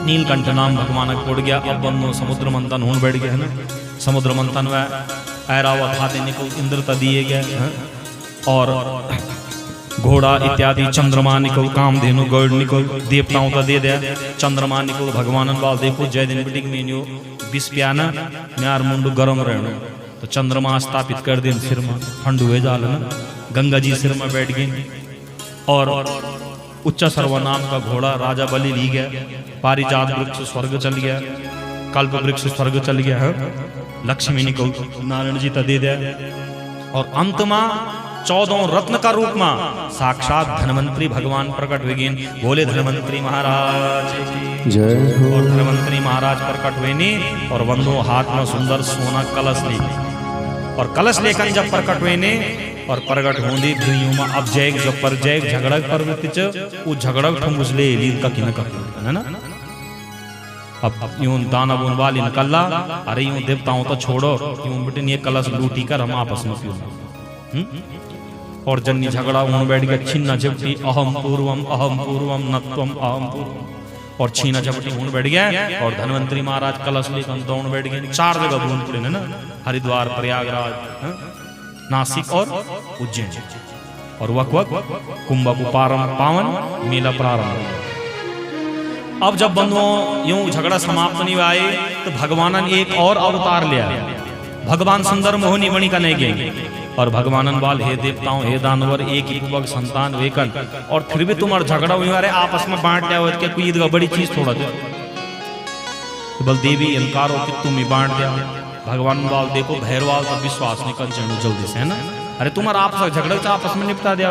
नीलकंठ नाम भगवान को छोड़ गया। अब बनो समुद्र मंथन होने बैठ गया है ना, समुद्र मंथन में ऐरावत हाथे को इंद्रता दिए गए और घोड़ा इत्यादि चंद्रमा निकल कामधेनु गौड़ निकल देवताओं का दे दिया। चंद्रमा निकल भगवान बाल देखो जय दिन बिटिंग मेन्यू बिस प्याना म्यार मुंडू गरम रहना। तो चंद्रमा स्थापित कर दिन सिर में ठंडू हुए जाल ना, गंगा जी सिर में बैठ गई और उच्च सर्वनाम का घोड़ा राजा बलि ली गया। पारिजात वृक्ष स्वर्ग चल गया, कल्प वृक्ष स्वर्ग चल गया है। लक्ष्मी निकल नारायण जी दे दिया और अंत में 14 रत्न का रूप में साक्षात धनवंतरी भगवान प्रकट हुए। बोले धनवंतरी महाराज जय हो। और धनवंतरी महाराज प्रकट हुए ने और वंदो हाथ में सुंदर सोना कलश ली और कलश लेकर जब प्रकट हुए ने और प्रकट होंदी दुनियों में अब जय जब पर जय झगड़ा प्रवृत्ति च वो झगड़ा ठुंगुस ले लीन का किन का है ना। अब यूं दाना बोन वाली निकला, अरे यूं देवताओं तो छोड़ो, यूं बेटे ये कलश लूटी कर हम आपस में पियो। और जन्नी झगड़ा उन बैठ गया छिन्ना झपटी अहम पूर्वम नत्वम अहम पूर्वम और छीना झपटी उन बैठ गया। और धनवंतरी महाराज कलश लेकर दौड़ बैठ गए। 4 जगह भून पड़े ना, हरिद्वार प्रयागराज नासिक और उज्जैन और वक कुंभ पावन मेला प्रारंभ। अब जब बंधुओं यूं झगड़ा समाप्त नहीं आए तो भगवान ने एक और अवतार लिया। भगवान सुंदर मोहनी मणि का नहीं गए और भगवानन बाल हे देवताओं हे दानवर एक ही पुबक संतान वेकन और फिर भी तुम्हारा झगड़ा हुई अरे आपस में बांट लिया क्या कोई ईद का बड़ी चीज थोड़ा दे तो बल देवी इनकार हो कि तुम ही बांट दिया। भगवान बाल देखो भैरवाल का विश्वास निकल चढ़ो जल्दी से है ना, अरे तुम्हारा आपस झगड़ा तो आपस में निपटा दिया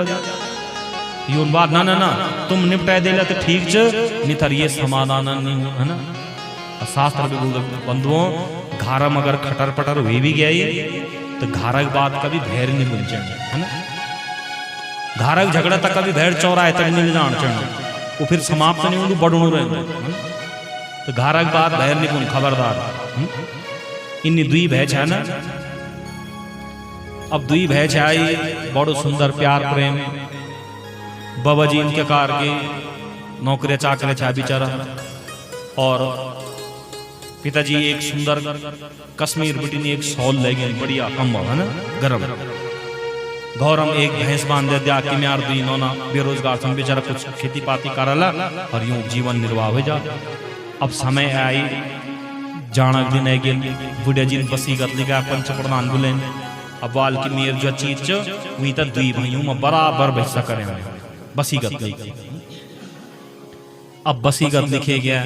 यून बात ना ना ना तुम निपटा दे तो ठीक च नहीं था ये समाधान नहीं है ना। शास्त्र भी बोल बंधुओं घारम अगर खटर पटर हुई भी गया तो घारक बात कभी भैर नहीं मिल जाए है ना। घारक झगड़ा तक कभी भैर चौराहे तक नहीं जान चढ़ना वो फिर समाप्त नहीं होंगे बड़ू रहे तो घारक बात भैर नहीं कौन खबरदार। इन्नी दुई भैंस है ना। अब दुई भैंस आई बड़ो सुंदर प्यार प्रेम बाबा जी इनके कार के नौकरी चाकरे छा बेचारा और पिताजी एक सुंदर कश्मीर बिटी ने एक शॉल ले गए बढ़िया कम्बल है ना गरम गौरम एक भैंस बांध दिया कि म्यार दुई नौना बेरोजगार सम बेचारा कुछ खेती पाती करला और यूं जीवन निर्वाह हो जा। अब समय आई जाना दिन है गेल बुढ़िया जी बसीगत लिखा पंच प्रधान बुले अब वाल की मेर जो चीज वही तक दुई भाइयों में बराबर भैसा करें बसीगत अब बसीगत लिखे गया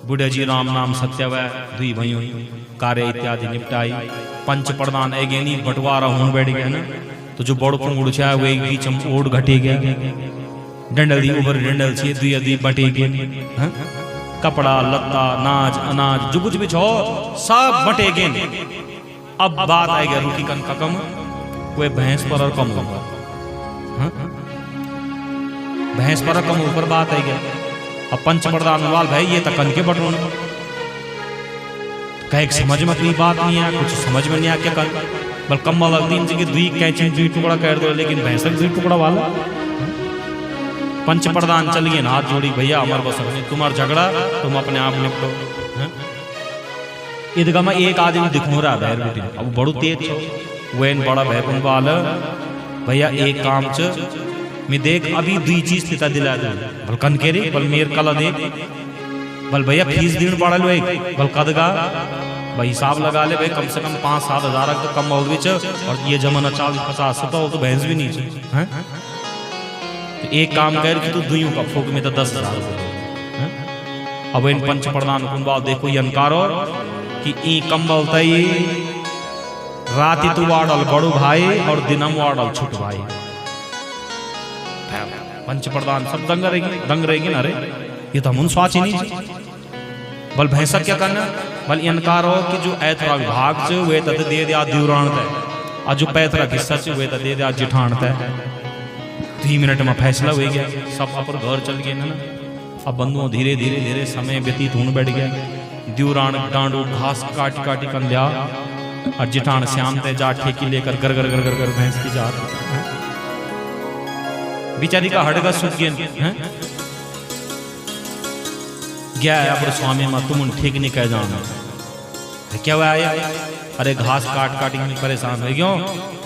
बुढ़े जी राम नाम सत्य वै दुई भइयों कार्य इत्यादि निपटाई। पंच प्रधान एगेनी बंटवारा हों बैठ गया ना, तो जो बड़ कुंगुड़ छा वो एक बीच में ओढ़ घटे गया, डंडल दी ऊपर डंडल छे दुई अदी बटे गए, कपड़ा लत्ता नाज अनाज जो कुछ भी छो सब बटे गए। अब बात आई गया रोटी कन का कम कोई भैंस पर और कम ऊपर, भैंस पर और कम ऊपर बात आई गया। अब पंच प्रधान वाल भाई ये तक कन के बटोन कहे समझ में कोई बात नहीं है, कुछ समझ में नहीं आ क्या कर बल कम वाला दिन जी दुई कैची दुई टुकड़ा कर दो, लेकिन भैंस दुई टुकड़ा वाला। पंच प्रधान चलिए ना हाथ जोड़ी भैया हमारे बस नहीं, तुम्हारा झगड़ा तुम अपने आप निपटो। ईदगाह में एक आदमी दिखो रहा है बेटी, अब बड़ो तेज छो वो बड़ा भैपन वाल भैया एक काम च मैं देख अभी दुई चीज तिता दिला दे बल कन के रे बल मेर कला देख बल भैया फीस दिन पड़ा लो एक बल कदगा भाई हिसाब लगा ले भाई कम से कम 5-7 हज़ार तो कम और भी और ये जमाना 40-50 तो भैंस भी नहीं है। तो एक काम कर कि तू दुइयों का फूक में तो 10,000। अब इन पंच प्रधान कुंबाल देखो ये अनकारो कि ई कंबल तई राति तू वाड़ल बड़ू भाई और दिनम वाड़ल छोट भाई। पंच प्रधान सब दंग रहेगी ना रे, ये तो हम स्वाच ही नहीं बल भैंसा क्या करना बल इनकार हो कि जो ऐतरा विभाग च वे तद दे दिया दिवराण तय और जो पैतरा हिस्सा च वे तद दे दिया जिठान तय। 2 मिनट में फैसला हो गया, सब अपन घर चल गए ना। अब बंधुओं धीरे धीरे धीरे समय व्यतीत होने बैठ गया। दिवराण डांडू घास काट काटी कर लिया और जिठान श्याम तय जा ठेकी लेकर गर गर गर गर गर भैंस की जात बिचारी का हड़गा सूख गया गया अपने स्वामी में तुम ठीक नहीं कह जाना क्या हुआ आया। अरे घास काट काट में परेशान हो गयो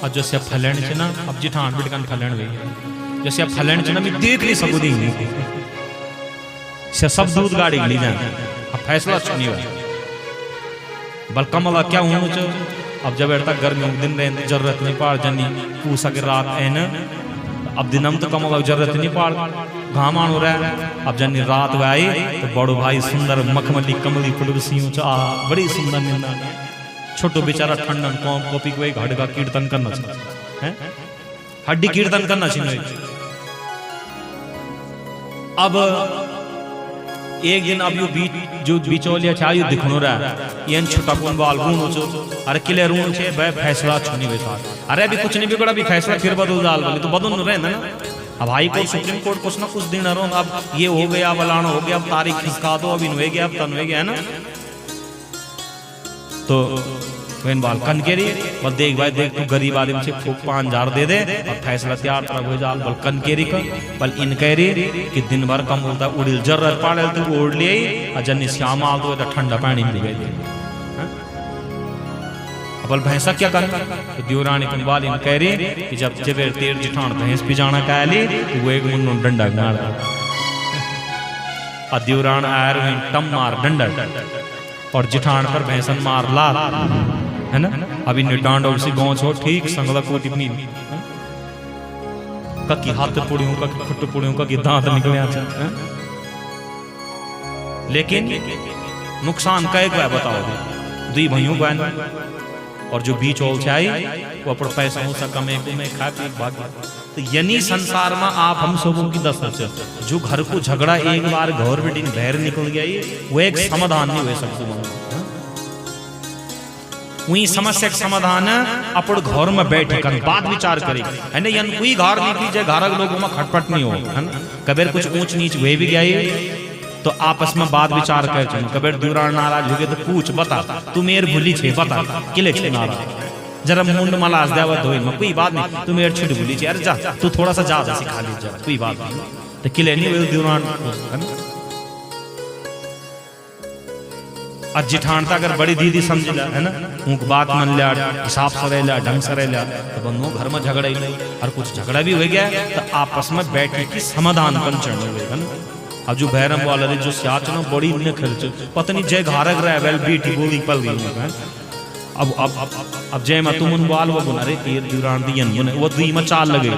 और जो से फलन छ ना अब जिठान बिटकन फलन हुई जैसे अब फलन छ ना मैं देख नहीं सकू दी से सब दूध गाड़ी ली जाए। अब फैसला नहीं हुआ बल कमला क्या होना चो। अब जब तक गर्मी दिन रहे जरूरत नहीं पार जनी पूसा के रात है न अब दिनम तो कमला जरूरत नहीं पार घाम हो रहा है। अब जनी रात में आई तो बड़ो भाई सुंदर मखमली कमली फुलसी बड़ी सुंदर निंदा छोटो बेचारा ठंडन कॉपी को एक हड्डी का कीर्तन करना चाहिए, हड्डी कीर्तन करना चाहिए। अब एक दिन अब यू जो बिचौलिया छायु दिखनो रहा ये छोटा कौन बाल रून हो अरे किले रून छे बे फैसला छुनी बेकार अरे अभी कुछ नहीं बिगड़ा अभी फैसला फिर बदल डाल बोले तो बदल रहे ना। अब हाई कोर्ट सुप्रीम कोर्ट कुछ ना कुछ दिन रहो अब ये हो गया बलाना हो गया अब तारीख खिसका दो अभी नुए गया अब तन गया है ना। तो वेन बाल कनकेरी बल देख भाई देख तू गरीब आदमी से 5,000 दे दे और फैसला तैयार तरह हो जाल बल कनकेरी का बल इनकेरी कि दिन भर कम बोलता उड़िल जरूरत पाड़े तो ओढ़ ले और जन्नी श्याम आ तो ठंडा पानी मिल गई। बल भैंसा क्या करना तो दिवरानी कुंबाल इनकेरी कि जब जबेर तेर जिठान भैंस भी जाना कहली तो वो एक मुन्नो डंडा गाड़ और दिवरान आयर टम मार डंडा और जिठान पर भैंसन मार लात है ना। अभी डांड और सी गांव छो ठीक संगला को टिप्पणी ककी हाथ पुड़ियों का फुट पुड़ियों का कि दांत निकले अच्छा। लेकिन नुकसान का एक बार बताओ दुई भाइयों को और जो बीच ओल से आई वो अपना पैसा हो सका में खा पी भाग। तो यानी संसार में आप हम सबों की 10 जो घर को झगड़ा एक बार घर बेटी बहर निकल गया वो एक समाधान नहीं हो सकता। वही समस्या का समाधान अपन घर में बैठ कर बात विचार करे है ना। यानी कोई घर नहीं कीजिए घर के लोगों में खटपट नहीं हो है ना। कबीर कुछ ऊंच नीच हुए भी गया तो आपस में बात विचार कर चलो। कबीर दूरान नाराज हो गए तो पूछ बता तू मेरे भूली छे बता किले छे नाराज जरा मुंड मलाज देवा धोई में कोई बात नहीं तू मेरे छुट भूली छे अरे जा तू थोड़ा सा ज्यादा सिखा ली जा कोई बात नहीं तो किले नहीं हुए दूरान है ना। और जिठानता अगर बड़ी दीदी समझ ला है ना उनक बात मन लिया हिसाब से रह लिया ढंग से रह लिया तो बंदो घर में झगड़ा ही नहीं और कुछ झगड़ा भी हो गया तो आपस में बैठ के समाधान कर चढ़ने है ना। अब जो भैरम वाला जो सियाच ना बड़ी ने खर्च पता नहीं जय घारक रहा वेल बीटी बोली पल गई है। अब जय मा तुम वाल वो बना रे तीर दुरान दियन बने वो दी में चाल लगे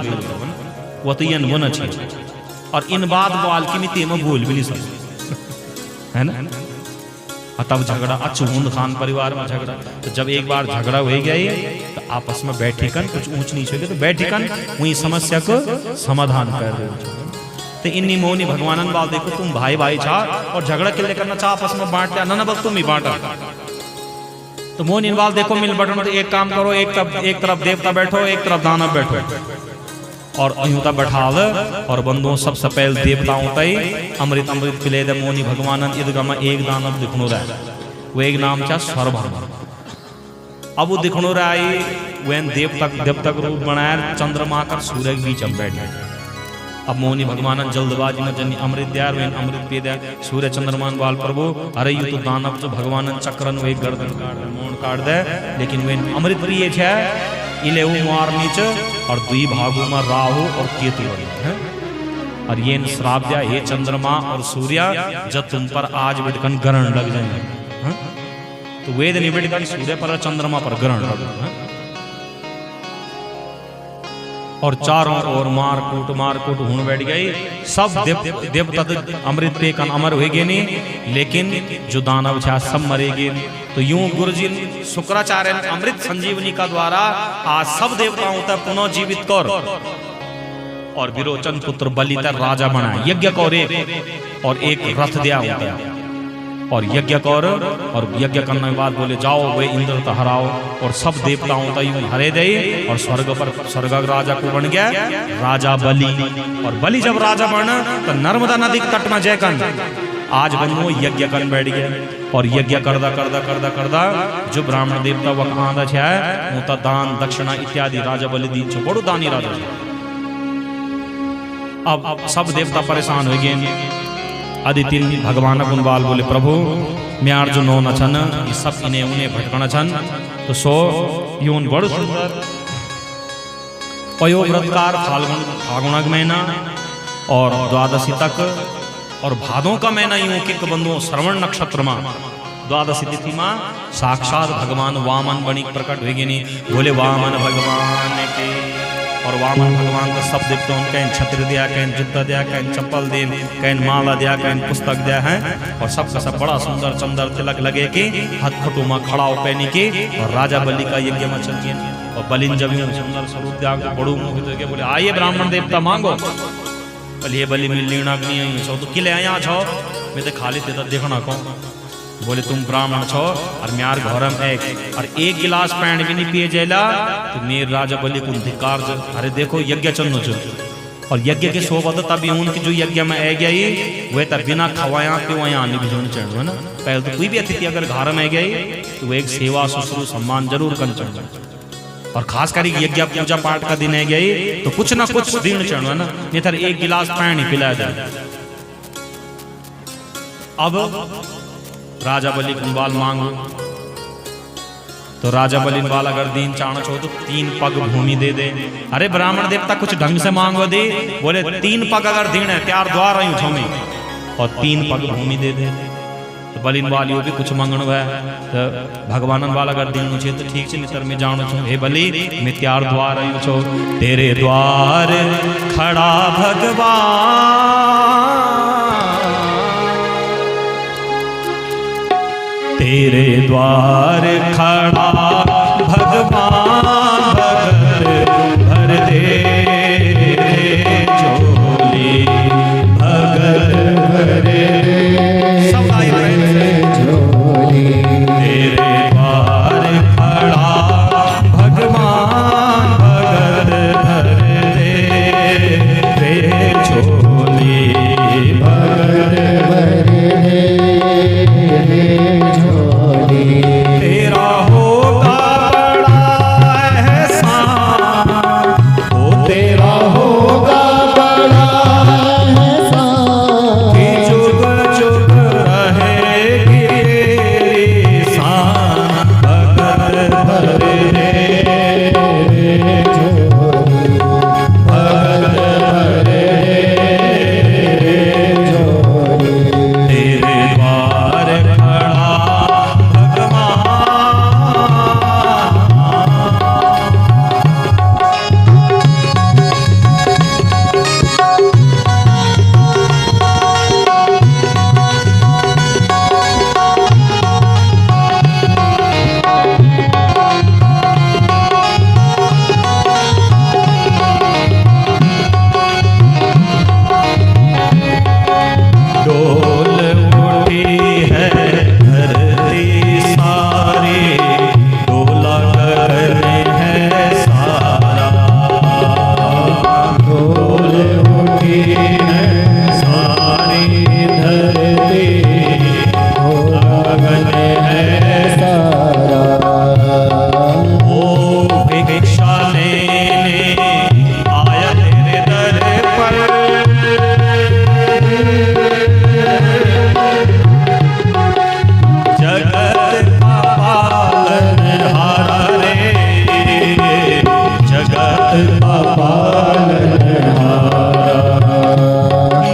वो तो यन बना चाहिए और इन बात वाल की मिते में बोल भी नहीं सकते है ना। तब झगड़ा अचूंद खान परिवार में झगड़ा। तो जब एक बार झगड़ा हो गया तो आपस में बैठिकन कुछ ऊंच नीच हो गया, तो बैठिकन वही समस्या को समाधान कर रहे हो। तो इन्नी मोनी भगवानन बाल देखो तुम भाई भाई चाह और झगड़ा के लिए करना चाह आपस में बांट दिया ना बस तुम ही बांटा। तो मोन इनवाल देखो मिल बटन, तो एक काम करो, एक तरफ देवता बैठो, एक तरफ दानव बैठो और अयूता बैठाव और बंदो सबसे पहले देवताओं तई अमृत पिले दे मोनी भगवानन ईदगाह एक दानव दिखनो रहा, वो एक नाम था स्वरभानु। अब वो दिखनो रहा वह देवतक रूप बनाया चंद्रमा कर सूर्य के बीच में बैठ। अब मोनी भगवान जल्दबाजी में जनी अमृत दिया, वे अमृत पी दिया सूर्य चंद्रमान बाल प्रभु। अरे यू तो दानव जो भगवान चक्रन वे गर्दन काट मोन काट दे, लेकिन वे अमृत पिए छे इले मार नीचे और दुई भागों में राहु और केतु है। और ये श्राप दिया हे चंद्रमा और सूर्य जब तुम पर आज बिटकन ग्रहण लग जाएंगे। तो वेद नहीं बिटकन सूर्य पर चंद्रमा पर ग्रहण लग और चारों ओर मार कूट हुन बैठ गई। सब देवता अमृत पे कन अमर हो गए नहीं, लेकिन जो दानव छा सब मरेगे। तो यूं गुरुजी शुक्राचार्य ने अमृत संजीवनी का द्वारा आज सब देवताओं तक पुनः जीवित कर और विरोचन पुत्र बलि तक राजा बनाया। यज्ञ को और एक रथ दिया होता है और यज्ञ कर और यज्ञ करने के बाद बोले जाओ वे इंद्र तो हराओ और सब देवताओं तक हरे दे और स्वर्ग राजा को बन गया राजा बलि। और बलि जब राजा बना तो नर्मदा नदी के तट में जयकन आज बनो यज्ञ कर बैठ गया और यज्ञ करदा जो ब्राह्मण देवता वकांदा है वो दान दक्षिणा इत्यादि राजा बलि दी छो बड़ो दानी राजा। अब सब देवता परेशान हो गए। आदित्य भगवान गुणवाल बोले प्रभु म्यार जो नौ न छन ये सब इन्हें उन्हें भटकना छन। तो सो यून बड़ सुंदर पयोव्रतकार फागुन महीना और द्वादशी तक और भादों का महीना यूं के बंधु श्रवण नक्षत्र में द्वादशी तिथि में साक्षात भगवान वामन बनी प्रकट हो गए। बोले वामन भगवान के और वामन भगवान का सब देवता कहीं छत्र दिया, कहीं जूता दिया, कहीं चप्पल दे, कहीं माला दिया, कहीं पुस्तक दिया है और सबका सब बड़ा सुंदर चंदर तिलक लगे के हथखटू में खड़ा हो पहनी के और राजा बलि का यज्ञ में चल गए। और बलिन जब सुंदर स्वरूप दिया बड़ू मोहित हो गया। बोले आइए ब्राह्मण देवता मांगो। बोले बलि मिल लीना नहीं छो तो किले आया छो मैं तो खाली देता देखना को। बोले तुम ब्राह्मण छो और म्यार घर में और एक गिलास पैन भी नहीं पिए जेला तो मेरे राजा बलि को धिकार। अरे देखो यज्ञ चलनो चल और यज्ञ के सोबत तभी उनकी जो यज्ञ में आ गई वह तब बिना खवाया पिवाया आने भी जोन चढ़ है ना। पहले तो कोई भी अतिथि अगर घर में गई तो वो एक सेवा शुश्रू सम्मान जरूर कर चढ़ और खास कर यज्ञ पूजा पाठ का दिन है गई तो कुछ ना कुछ दिन चढ़ है ना, नहीं तो एक गिलास पैन ही पिला जाए। अब राजा बलि गुणवाल मांगो तो राजा बलि गुणवाल अगर दीन चाणच हो तो 3 पग भूमि दे दे। अरे ब्राह्मण देवता कुछ ढंग से मांगो दे। बोले 3 पग अगर दीन है त्यार द्वार रही उठोमी और 3 पग भूमि दे दे। तो बलि गुणवाल भी कुछ मांगण है तो भगवान वाल अगर दीन छे तो ठीक है नितर में जानो छो। हे बलि मैं त्यार द्वार रही छो तेरे द्वार खड़ा भगवान तेरे द्वार खड़ा भगवान भगत भर दे झोली भगत भर दे झोली तेरे द्वार खड़ा भगवान भगत भर दे झोली भगत भर दे तेरा होगा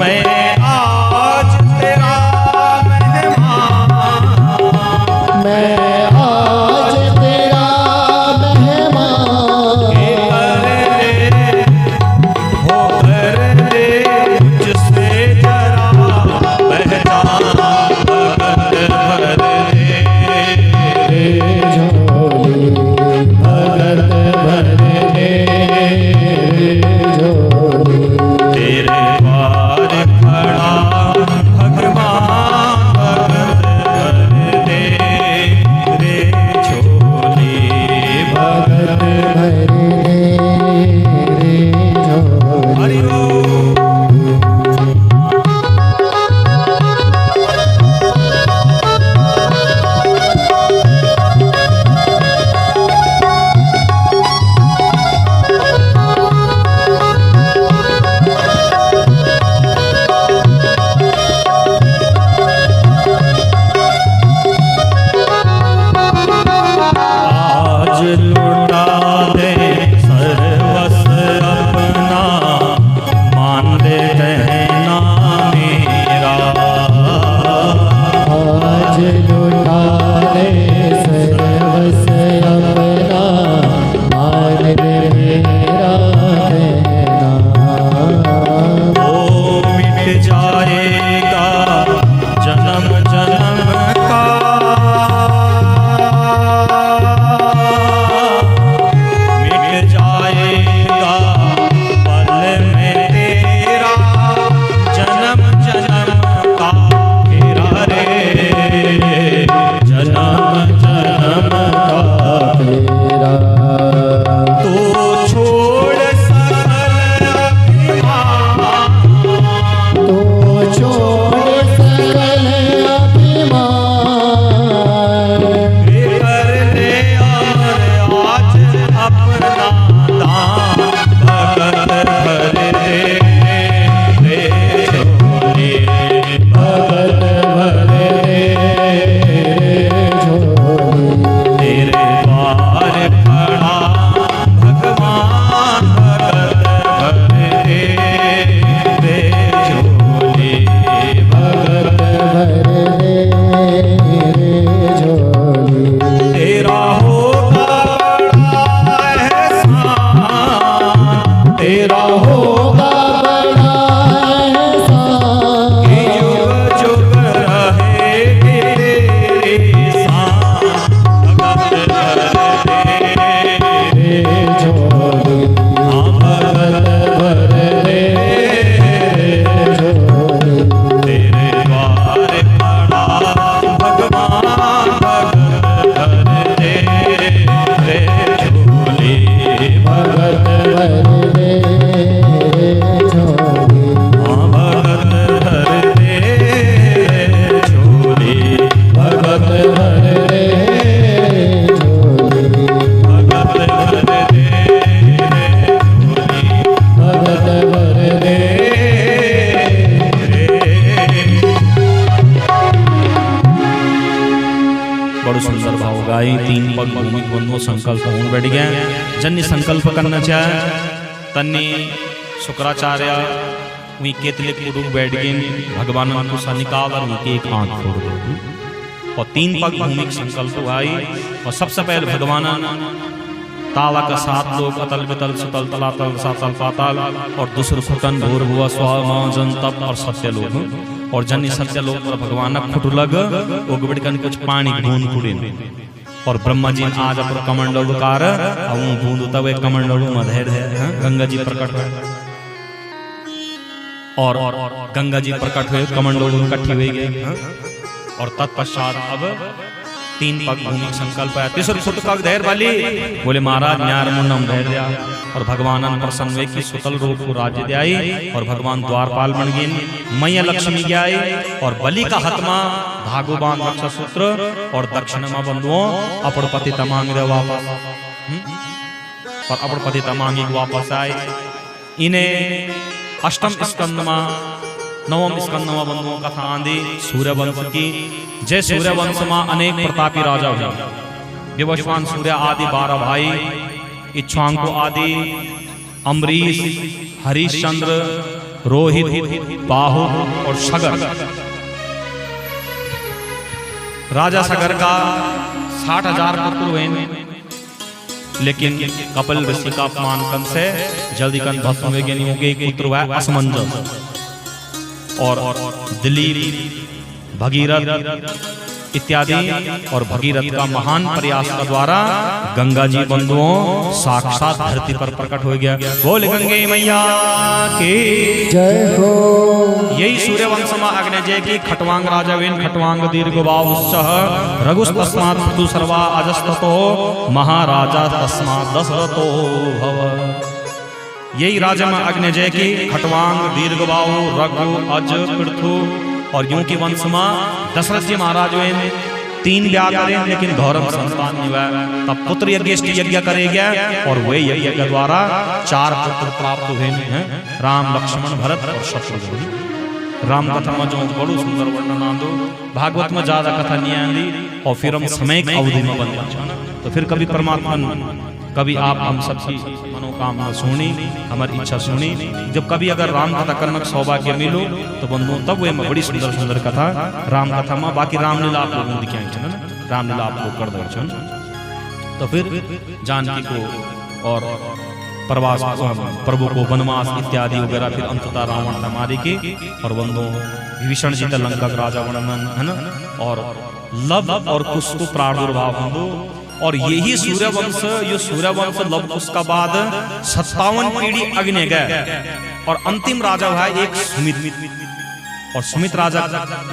मैं आज तेरा मेहमान, मैं आज तेरा मेहमान, हो कर ले मुझसे जरा पहचान, भगत भर दे झोली भगत भर दे झोली। तेरे द्वार खड़ा भगवान, भगत भर दे रे झोली, भगत भर दे झोली। हरि ओम। आज लुटा दे सर्वस्व अपना, मान ले कहना मेरा। आज लुटा दे सर्वस्व अपना, मान ले मेरा कहना। ओ मिट जाएगा जन्म जन्म का, मिट जाएगा पल में तेरा जन्म जन्म का फेरा रे, जन्म जन्म का। तेरा तू छोड़ सकल अभिमान, तो छोड़ सकल अभिमान, कर ले अमर आज अपना दान, भगत भर दे रे झोली, भगत भर दे झोली। तेरे द्वार खड़ा भगवान, भगत भर दे रे झोली, भगत भर दे झोली। तेरा होगा बड़ा एहसान, तेरा होगा बड़ा एहसान, कि युग जुग रहेगी तेरी शान, भगत भर दे झोली। हाँ भगत भर दे झोली। तेरे द्वार खड़ा भगवान, भगत भर दे रे झोली, भगत भर दे झोली। हाँ भगत भर दे रे झोली, भगत भर दे झोली। भगत भर दे रे झोली, भगत भर दे। बड़ो सुंदर भाव गाई। तीन पग भूमिक बंधु संकल्प हों बैठ गए। जन्य संकल्प करना चाहे तन्ने शुक्राचार्य वही केतलिक उड़ूक बैठ गए। भगवान को निकाल और उनके एक आंख फोड़ दो और तीन पग भूमिक संकल्प आई। और सबसे पहले भगवान ताला का 7 लोग अतल वितल सुतल तलातल सातल पाताल और दूसर फुटन भूर भुआ स्वाजन तप और सत्य लोग और जन्य सत्य लोग पर भगवान खुट लग ओगबड़कन कुछ पानी बूंद कुड़े और ब्रह्मा जी आज अपर कमंडल कार बूंद तब एक कमंडल मधेर है गंगा जी प्रकट हुए और गंगा जी प्रकट हुए कमंडल इकट्ठी हुई गई और तत्पश्चात अब 3 पग भूमि संकल्प है। तीसर फुट पग धैर्य वाली बोले महाराज न्यार मुंडम धैर्य और भगवान प्रसन्न हुए कि सुतल रूप को राज्य दियाई और भगवान द्वारपाल बन गए। मैया लक्ष्मी गई और बलि का हतमा धागो बांध रक्षा सूत्र और दक्षिण में बंधुओं अपड़ पति तमांग दे वापस और अपड़ पति तमांग वापस आए। इन्हें अष्टम स्कंद में नवम स्कंद में बंधुओं कथा आंधी सूर्यवंश की। जय सूर्यवंश में अनेक प्रतापी राजा हुए। विवस्वान सूर्य आदि 12 भाई, इच्छांको आदि अम्बरीश, हरिश्चंद्र, रोहित, बाहु और सगर। राजा सगर का 60,000 पुत्र हुए, लेकिन कपिल ऋषि का अपमान कन से जल्दी कन भस्म हुए ज्ञानी हो गए। एक पुत्र हुआ असमंजस, और दिलीप, भगीरथ इत्यादि। और भगीरथ का महान प्रयास का द्वारा गंगा जी बंधुओं साक्षात धरती पर प्रकट हो गया। बोल गंगे मैया की जय हो। यही सूर्यवंश में अग्निजय की खटवांग राजा वेन खटवांग दीर्घ बाहुश्चः रघुस तस्मात् पृथु सर्वा अजस्ततो महाराजा तस्मात् दशरथो भव। यही राजा में अग्निजय की खटवांग दीर्घ बाहु रघु अज पृथु और यूं की वंश में दशरथ जी महाराज हुए 3 ब्याह करें, लेकिन गौरव संतान नहीं हुआ। तब पुत्र यज्ञ करेगा और वे यज्ञ के द्वारा 4 पुत्र प्राप्त हुए हैं, राम, लक्ष्मण, भरत और शत्रुघ्न। राम कथा में जो बड़ो सुंदर वर्णन आंदो, भागवत में ज्यादा कथा नहीं आंदी, और फिर हम समय की अवधि में बन जाए। तो फिर कभी परमात्मा, कभी आप हम सबकी मनोकामना सुनी, हमारी इच्छा सुनी। जब कभी अगर राम कथा करने का सौभाग्य मिलो तो बंधु तब वे बड़ी सुंदर सुंदर कथा राम कथा में। बाकी रामलीला आप लोगों ने दिखाई, रामलीला आप लोग कर दर्शन। तो फिर जानकी को और प्रवास प्रभु को वनवास इत्यादि वगैरह, फिर अंततः रावण था मारी के, और बंधु विभीषण जी लंका का राजा वर्णन है ना, और लव और कुश को प्रादुर्भाव बंधु। और यही सूर्यवंश, ये सूर्यवंश लव कुश का बाद 57 पीढ़ी अग्नि गए, और अंतिम राजा हुआ एक सुमित, और सुमित राजा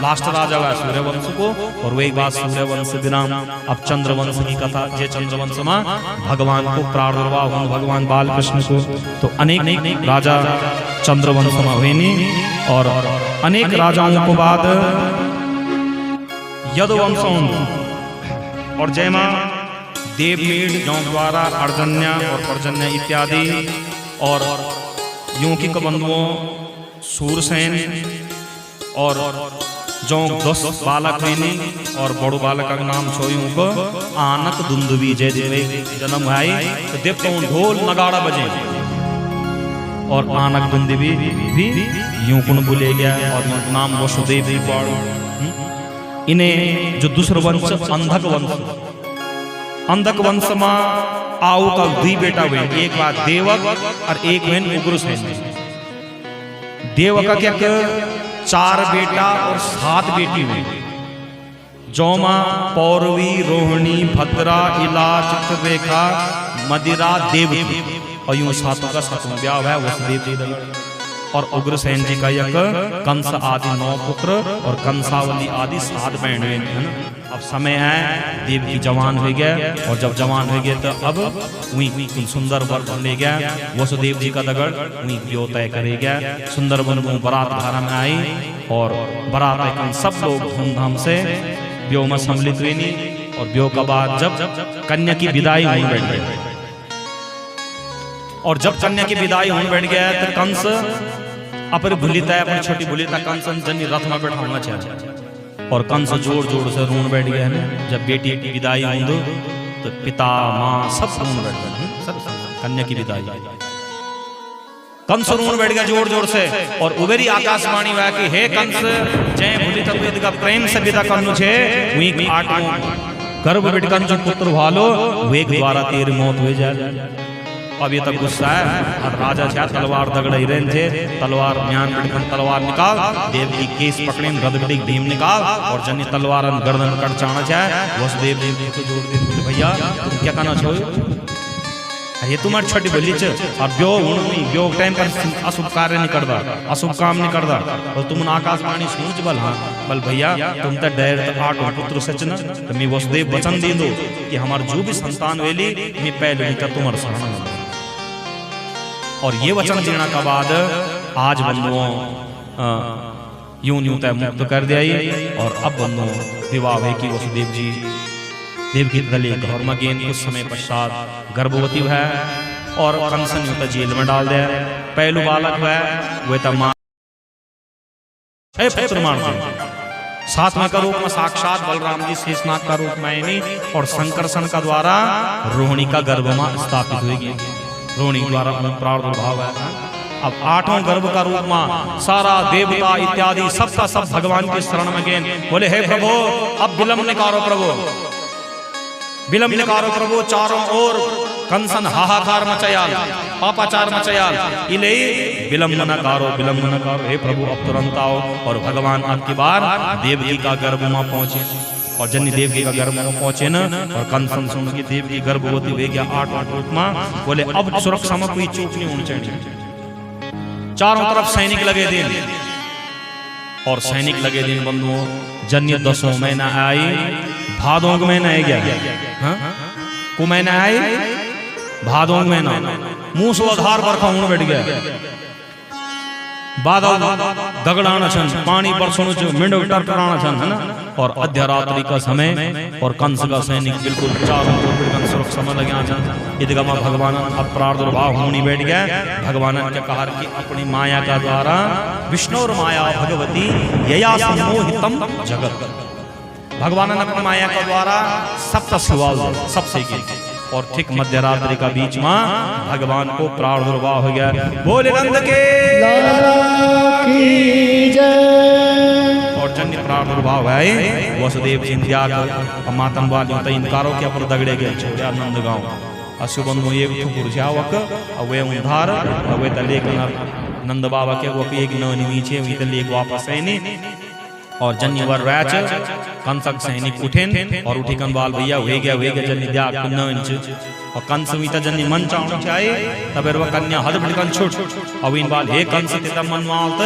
लास्ट राजा हुआ सूर्यवंश को। और वही बात सूर्यवंश विराम। अब चंद्रवंश की कथा, जे चंद्रवंश में भगवान को प्रादुर्भाव हुआ, भगवान बाल कृष्ण को। तो अनेक राजा चंद्रवंश में हुए नहीं, और अनेक राजाओं को बाद यदुवंश और जयमा देवमीड जो द्वारा अर्जन्या और पर्जन्या इत्यादि, और यूं की बंधुओं सूरसेन और जो 10 बालक हैं, और बड़ो बालक का नाम छोयूं को आनक दुंदुबी जय जन्म आई। तो देवताओं ढोल नगाड़ा बजे, और आनक दुंदुबी भी यूं कुन बोले गया, और नाम वसुदेव जी पड़। इन्हें जो दूसरा वंश अंधक वंश में आऊ का 2 बेटा हुए, एक बात देवक और एक हुए उग्रसेन। देवक का क्या 4 बेटा और 7 बेटी हुई, जो मां पौरवी, रोहिणी, भद्रा, इला, चित्ररेखा, मदिरा, देवकी, और यूं 7 का 7वां ब्याह है वसुदेव जी। और उग्रसेन जी का एक कंस आदि 9 पुत्र और कंसावली आदि 7 बहन हुए, है ना। अब समय है, देव की जवान हो गया, और जब जवान हो गए तो अब वही सुंदर वर ले गया। वसुदेव जी का दगड़ वही ब्यो तय करेगा। सुंदर वन में बारात धारा में आई, और बारात सब लोग धूमधाम से ब्यो में सम्मिलित हुए नहीं। और ब्यो का बाद जब कन्या की विदाई होने बैठ गई, और जब कन्या की विदाई होने बैठ गया तो कंस अपनी भूलिता है, अपनी छोटी भूलिता कंस जनी रथ में बैठाना चाहिए, और कंस जोर जोर से रोन बैठ गया है। जब बेटी की विदाई होंगे तो पिता माँ सब रोन बैठ गए, सब कन्या की विदाई। कंस रोन बैठ गया जोर जोर से, और उबेरी आकाशवाणी हुआ कि हे कंस, जय भूलिता वेद का प्रेम से विदा करनु छे, वही 8 गर्भ बिटकन जो पुत्र भालो वे द्वारा तेरी मौत हो जाए। अब ये तक गुस्सा है, और राजा छा तलवार दगड़ ही रहे थे, तलवार ज्ञान बिटकन तलवार निकाल, देव की केस पकड़े रद बिटिक भीम निकाल, और जनी तलवार गर्दन कट चाना चाहे। वसुदेव देव को जोड़ दे, भैया तुम क्या कहना चाहो, ये तुम्हारी छोटी बोली च, और ब्यो टाइम पर अशुभ कार्य नहीं करता, अशुभ काम नहीं करता, और तुम आकाशवाणी सुन बल। हाँ बल भैया तुम तो डर 8 पुत्र सच न, तो मैं वसुदेव वचन दे दो कि हमारे जो भी संतान वेली मैं पहले नहीं कर तुम्हारे शरण। और ये वचन देने का बाद आज बंधुओं यूं तय मुक्त कर दिया, और अब बंधुओं विवाह है कि वसुदेव जी देव की गले घर में गेंद। कुछ समय पश्चात गर्भवती है, और कंसन यूं जेल में डाल दिया। पहलू बालक है वह तो मां 6 पुत्र मार दिए। 7वें का रूप में साक्षात बलराम जी शेषनाग का रूप में, और संकर्षण का द्वारा रोहिणी का गर्भ में स्थापित हुई। रोहिणी द्वारा प्रादुर्भाव है। अब 8वां गर्भ का रूप मां सारा देवता इत्यादि सबका सब भगवान के शरण में गए। बोले हे प्रभु अब विलंब निकारो प्रभु, विलंब निकारो प्रभु। चारों ओर कंसन हाहाकार मचयाल, पापाचार मचयाल, इले विलंब न कारो, विलंब न कारो। हे प्रभु अब तुरंत आओ। और भगवान अब की बार देवकी का गर्भ में पहुंचे और जन्य देवकी का गर्भ में पहुंचे न। और कंसन सुन की देवकी गर्भवती हो गया 8वां रूप में। बोले अब सुरक्षा में कोई चूक नहीं होनी चाहिए। चारों तरफ सैनिक लगे दिन और सैनिक लगे दिन बंधुओं। जन्य 10वां महीना आई, भादों का महीना है क्या को महीना आई, भादों का महीना। मूसलाधार बरखा होने बैठ गया, बादल दगड़ाना छन, पानी बरसणु छ, मिंड टरटराना छन, है ना। और अध्यरात्रि का समय और कंस का सैनिक बिल्कुल चारों ओर सुरक्षा में लगे छन। इदगमा भगवान अब प्रादुर्भाव होनी बैठ गया। भगवान ने कहा कि अपनी माया का द्वारा विष्णु और माया भगवती यया सम्मोहितम जगत। भगवान ने अपनी माया का द्वारा सप्त शिवाल सबसे की। और ठीक मध्यरात्रि का बीच में भगवान को प्रादुर्भाव हो गया। बोले नंद के की जय। और जन्य प्रादुर्भाव है वसुदेव चिंत्या कर मातम वाली तो इनकारों के अपन दगड़े गए छोड़ा नंद गांव अशुबंधु एक पुरुषावक अवे उधार अवे तलेक नंद बाबा के वो एक न नीचे वी तलेक वापस आने। और जन्य वर रैच कंसक सैनिक उठेन और उठी कन बाल भैया हो गया जन्य द्या न इंच। और कंस वीता जन्य मन चाउं चाहे तबेर वह कन्या हद बिलकन छुट। अब इन बाल हे कंस तेता मन मालत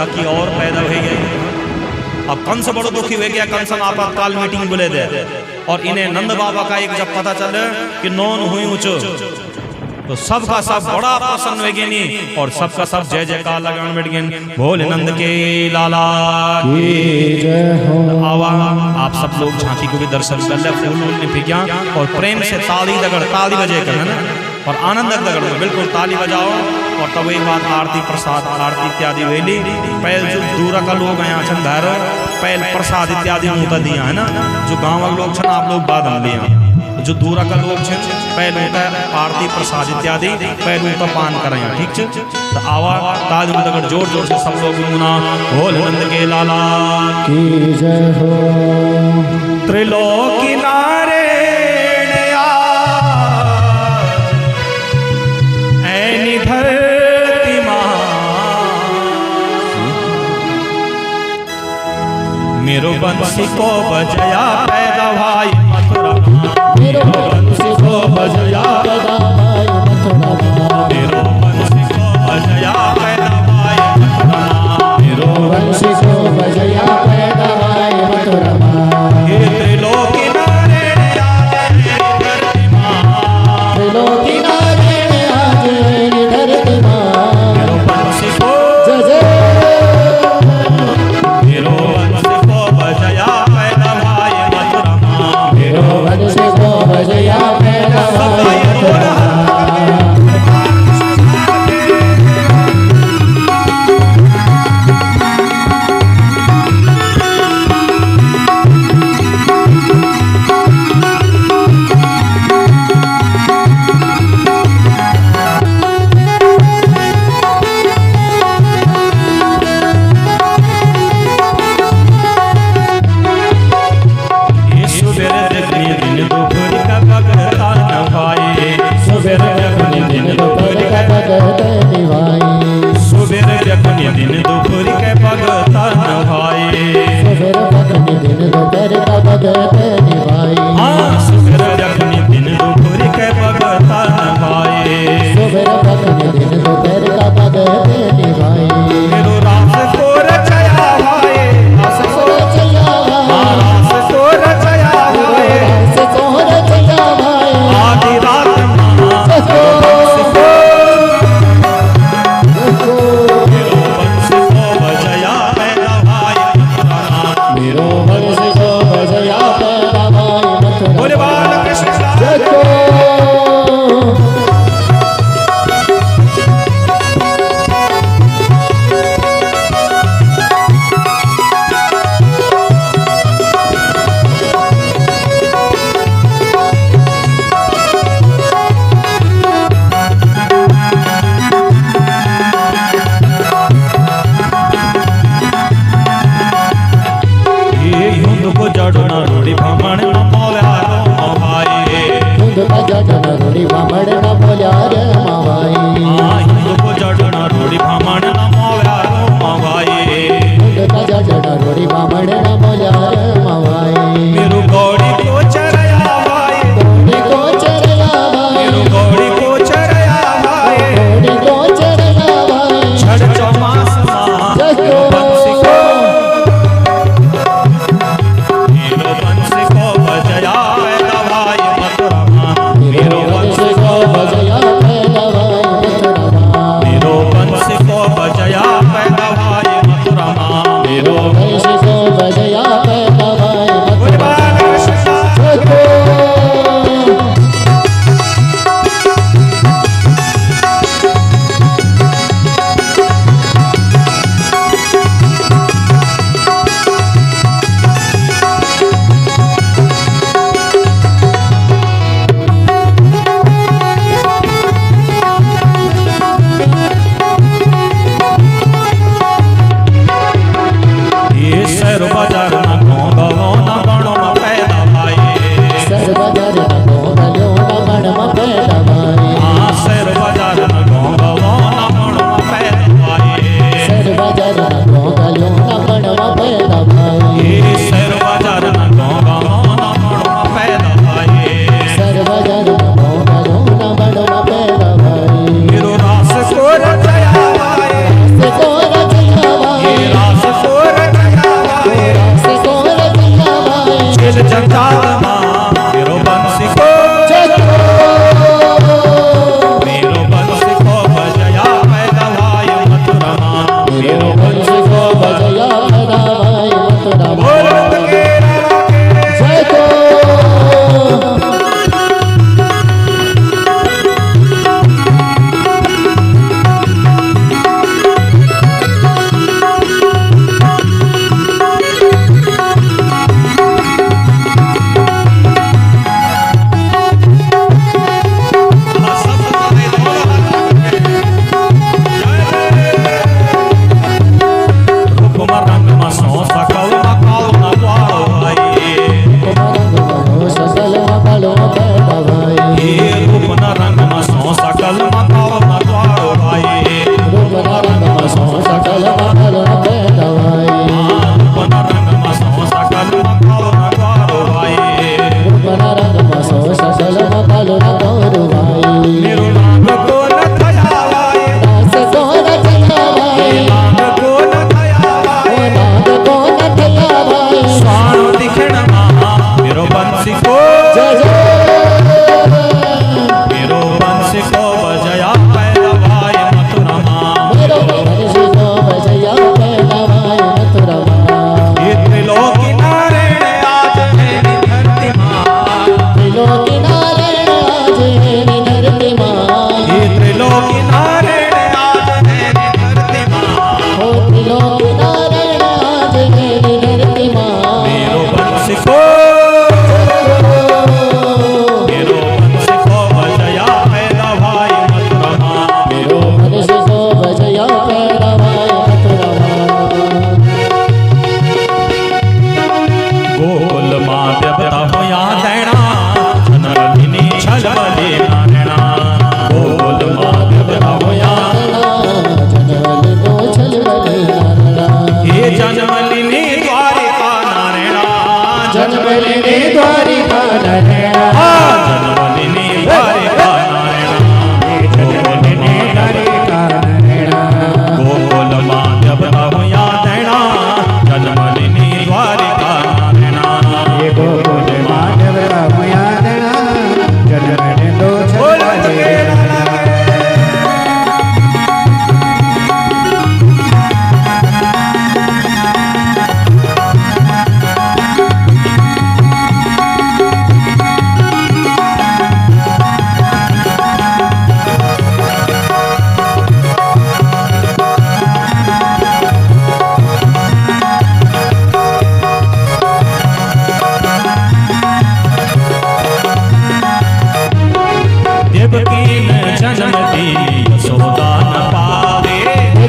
ककी और पैदा हो गए। अब कंस बड़ो दुखी हो गया। कंसन आपातकाल मीटिंग बुले दे और इन्हें नंद बाबा का एक जब पता चले कि नौन हुई ऊंचो तो सबका सब बड़ा प्रसन्न हो गए और सबका सब जय जयकार लगान बैठ गए। भोले नंद के लाला की जय हो। आवा आप सब लोग झांकी को भी दर्शन कर ले, फूल वूल निफिया और प्रेम से ताली दगड़ ताली बजे कर, है ना। और आनंद दगड़ में बिल्कुल ताली बजाओ। और तब एक बात आरती प्रसाद आरती इत्यादि वेली पहल जो दूरा का लोग यहाँ छन धैर पहल प्रसाद इत्यादि मुँह दिया, है ना। जो गाँव वाले लोग छन आप लोग बाद में दिया, जो दूरा का लोग छन पहले होता है आरती प्रसाद इत्यादि पहले होता पान करें, ठीक है। तो आवा ताली दगड़ जोर जोर से सब लोग गुनगुना भोले नंद के लाला की जय हो। त्रिलोकी नारायण ऐनी धरती मां मेरो बंसी को बजया पैदा भाई मथुरा। मेरो बंसी को बजया पैदा भाई मथुरा। मेरो बंसी को बजया पैदा भाई मथुरा। मेरो बंसी को बजया पैदा भाई मथुरा। हे त्रिलोकी नारायण धरती मां। त्रिलोकी नारायण आज धरती मां। मेरो बंसी को जय जय। मेरो बंसी को बजया पैदा भाई मथुरा। मेरो बंसी को बजया पैदा भाई मथुरा।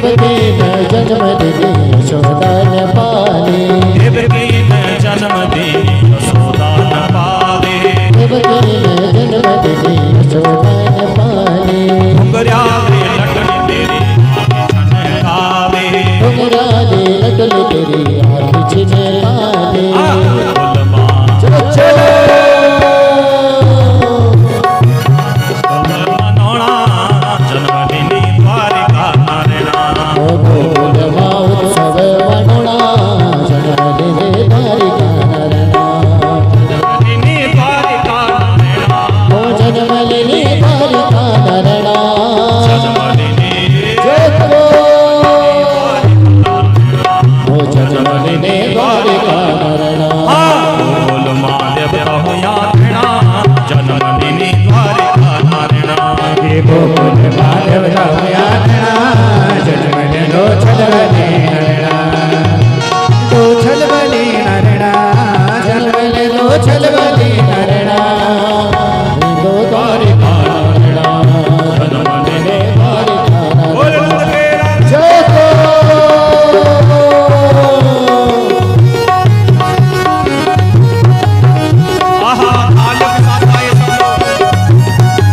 देवकी ने जन्म दिली यशोदा ने पाली देवकी ने जन्म दिली यशोदा न पाले देवकी ने जन्म दिली यशोदा ने पाली घुंघरा दे लटक तेरी छनकावे घुंघराली लटल तेरी आँख छिनकावे चलो मनोणा जन्मदिनी द्वारिका नारायणा गोकुलमा उत्सव मनोणा जन्मदिनी द्वारिका नारायणा जन्मदिनी द्वारिका नारायणा ओ जन्मदिनी द्वारिका नारायणा जन्मदिनी ओ जन्मदिनी द्वारिका नारायणा बोल महादेव कहो यात्रा जन्मदिनी द्वारिका नारायणा हे गोकुल माधव राम यात्रा जन्मदिनो छलवली नारायणा तो छलवली नारायणा जन्मदिनो छलवली नारायणा दो द्वारिका नारायणा जन्मदिने द्वारिका बोल नारायणा नंद के राम जय हो आहा तालियों के साथ आए सब लोग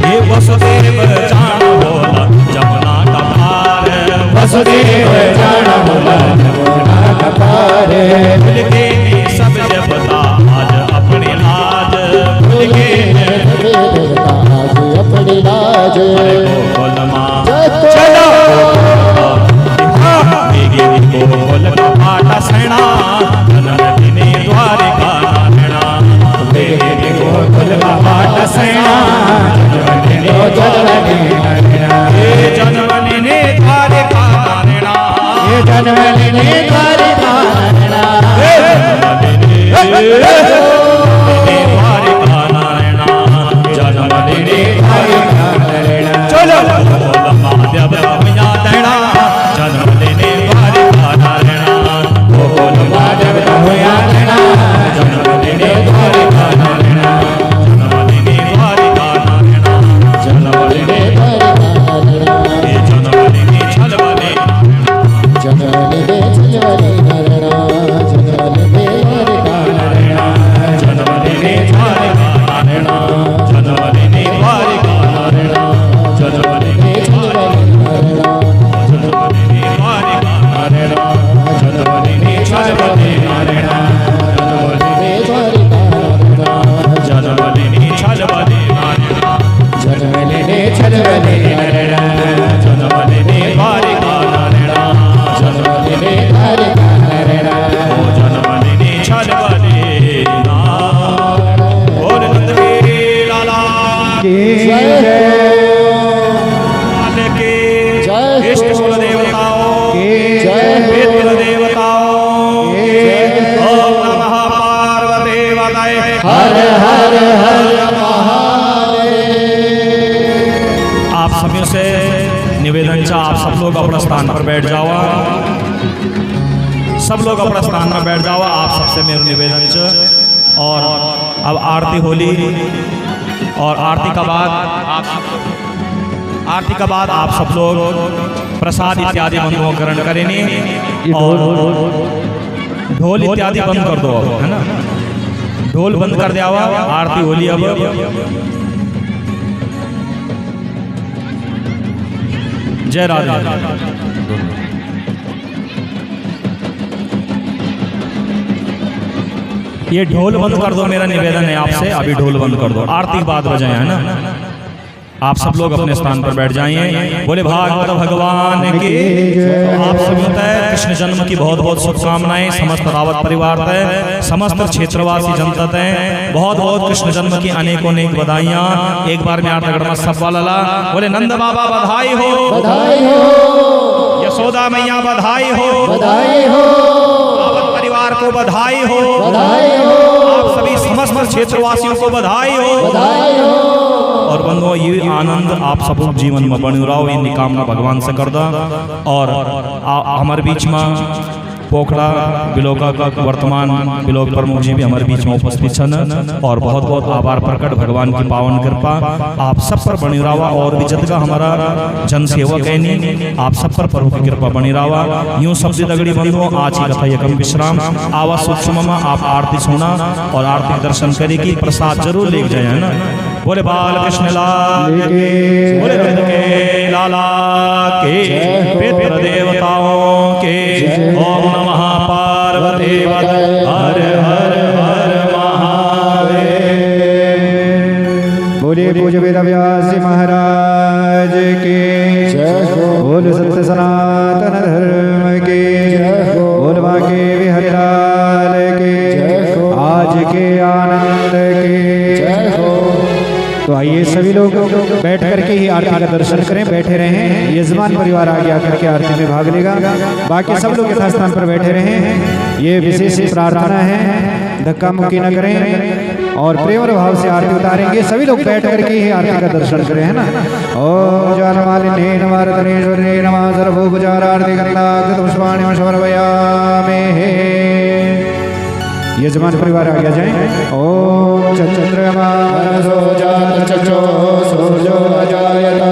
ये वसुदेव जान बोला जमुना का पार वसुदेव जान बोला जमुना का पार भूल के सब देवता आज अपनी लाज भूल के देवता आज अपनी लाज गोकुल माँ चलो गोकुल का पाटा सेना जन्मदिनी द्वारिका नारायणा गोकुल का पाठ सेना जन्मदिनो जन्मदिन नारायणा ये जन्मदिनी द्वारिका नारायणा ये जन्मदिने द्वारिका नारायणा द्वारिका नारायणा जन्मदिनी द्वारिका नारायणा चलो महादेव कमया देना जन्मदिनी द्वारिका नारायणा गोकुल माधव कहुया नारायणा जन्मदिनी द्वारिका नारायणा जन्मदिनी द्वारिका नारायणा जन्मदिने द्वारिका नारायणा ये जन्मदिनी छलवली जन्मदिने छलवली नारायणा जन्मदिने द्वारिका नारायणा जन्मदिनी द्वारिका नारायणा जन्मदिनी द्वारिका नारायणा जन्मदिनी छलवली नारायणा जन्मदिनी द्वारिका नारायणा जन्मदिनी छलवली नारायणा जन्मदिने द्वारिका नारायणा जन्मदिनी छलवली नारायणा जन्मदिने छलवली नारायणा जन्मदिनी द्वारिका नारायणा जन्मदिने द्वारिका नारायणा ओ जन्मदिनी छलवली नारायणा बोल नंद के लाला जय लाल के जय इष्ट कुल देवताओं जय मित्र देवताओं ओम नमः पार्वती वदय हर हर हर महादेव आप सभी से निवेदन चा आप सब लोग अपना स्थान पर बैठ जाओ सब लोग अपना स्थान पर बैठ जाओ आप सबसे मेरा निवेदन च और अब आरती होली और आरती का बाद आप सब लोग प्रसाद इत्यादि बंधुओं ग्रहण करेंगे और ढोल इत्यादि बंद कर दो है ना ढोल बंद कर दिया हुआ आरती होली अब जय राधे ये ढोल बंद कर दो मेरा निवेदन है आपसे अभी ढोल बंद कर दो आरती के बाद बजाए है ना आप सब लोग अपने स्थान पर बैठ जाइए बोले भागवत भगवान की आप सभी तय कृष्ण जन्म की बहुत बहुत शुभकामनाएं समस्त रावत परिवार तय समस्त क्षेत्रवासी जनता तय बहुत बहुत कृष्ण जन्म की अनेकों अनेक बधाइयां एक बार में आठ सब वाला बोले नंद बाबा बधाई हो यशोदा मैया बधाई हो रावत परिवार को बधाई हो आप सभी समस्त क्षेत्रवासियों को बधाई हो और बंधुओं ये आनंद आप सब जीवन में बनी रहो, इन कामना भगवान से कर दा। और हमारे बीच में पोखड़ा बिलोका का वर्तमान बिलोक प्रमुख जी भी हमारे बीच में उपस्थित छन और बहुत बहुत आभार प्रकट भगवान की पावन कृपा आप सब पर बनी रहा। और भी जतका हमारा जन सेवक है नहीं, आप सब पर प्रभु की कृपा बनी रहा। यूं शब्द दगड़ी बंधुओं, आज की कथा यकम विश्राम आवा सूक्ष्म में आप आरती सुना और आरती दर्शन करेगी, प्रसाद जरूर ले जाए, है ना। बोले बाल कृष्ण लाल के, बोले नंद के लाला के, पितृ देवताओं के। ओम नमः पार्वती पतये, हर हर हर महादेव। बोलिए पूज्य वेद व्यास महाराज के, बोल सत्य सनातन धर्म के, बोल बाके बिहारी लाल के, आज के आनंद के। तो आइए सभी लोग बैठ करके ही आरती का दर्शन करें, बैठे रहें। यजमान परिवार आगे आकर के आरती में भाग लेगा, बाकी सब लोग यथास्थान पर बैठे रहें। ये विशेष प्रार्थना है, धक्का मुक्की न करें और प्रेम और भाव से आरती उतारेंगे। सभी लोग बैठ करके ही आरती का दर्शन करें, है ना। ओम जानमालिने नमः रत्नेश्वरे नमः सर्वोपचारार्ति गंधाकृत पुष्पाणि समर्पयामि। यजमान परिवार आगे जाएं। ओम चंद्रमा मनसो जात चक्षो सूर्यो अजायत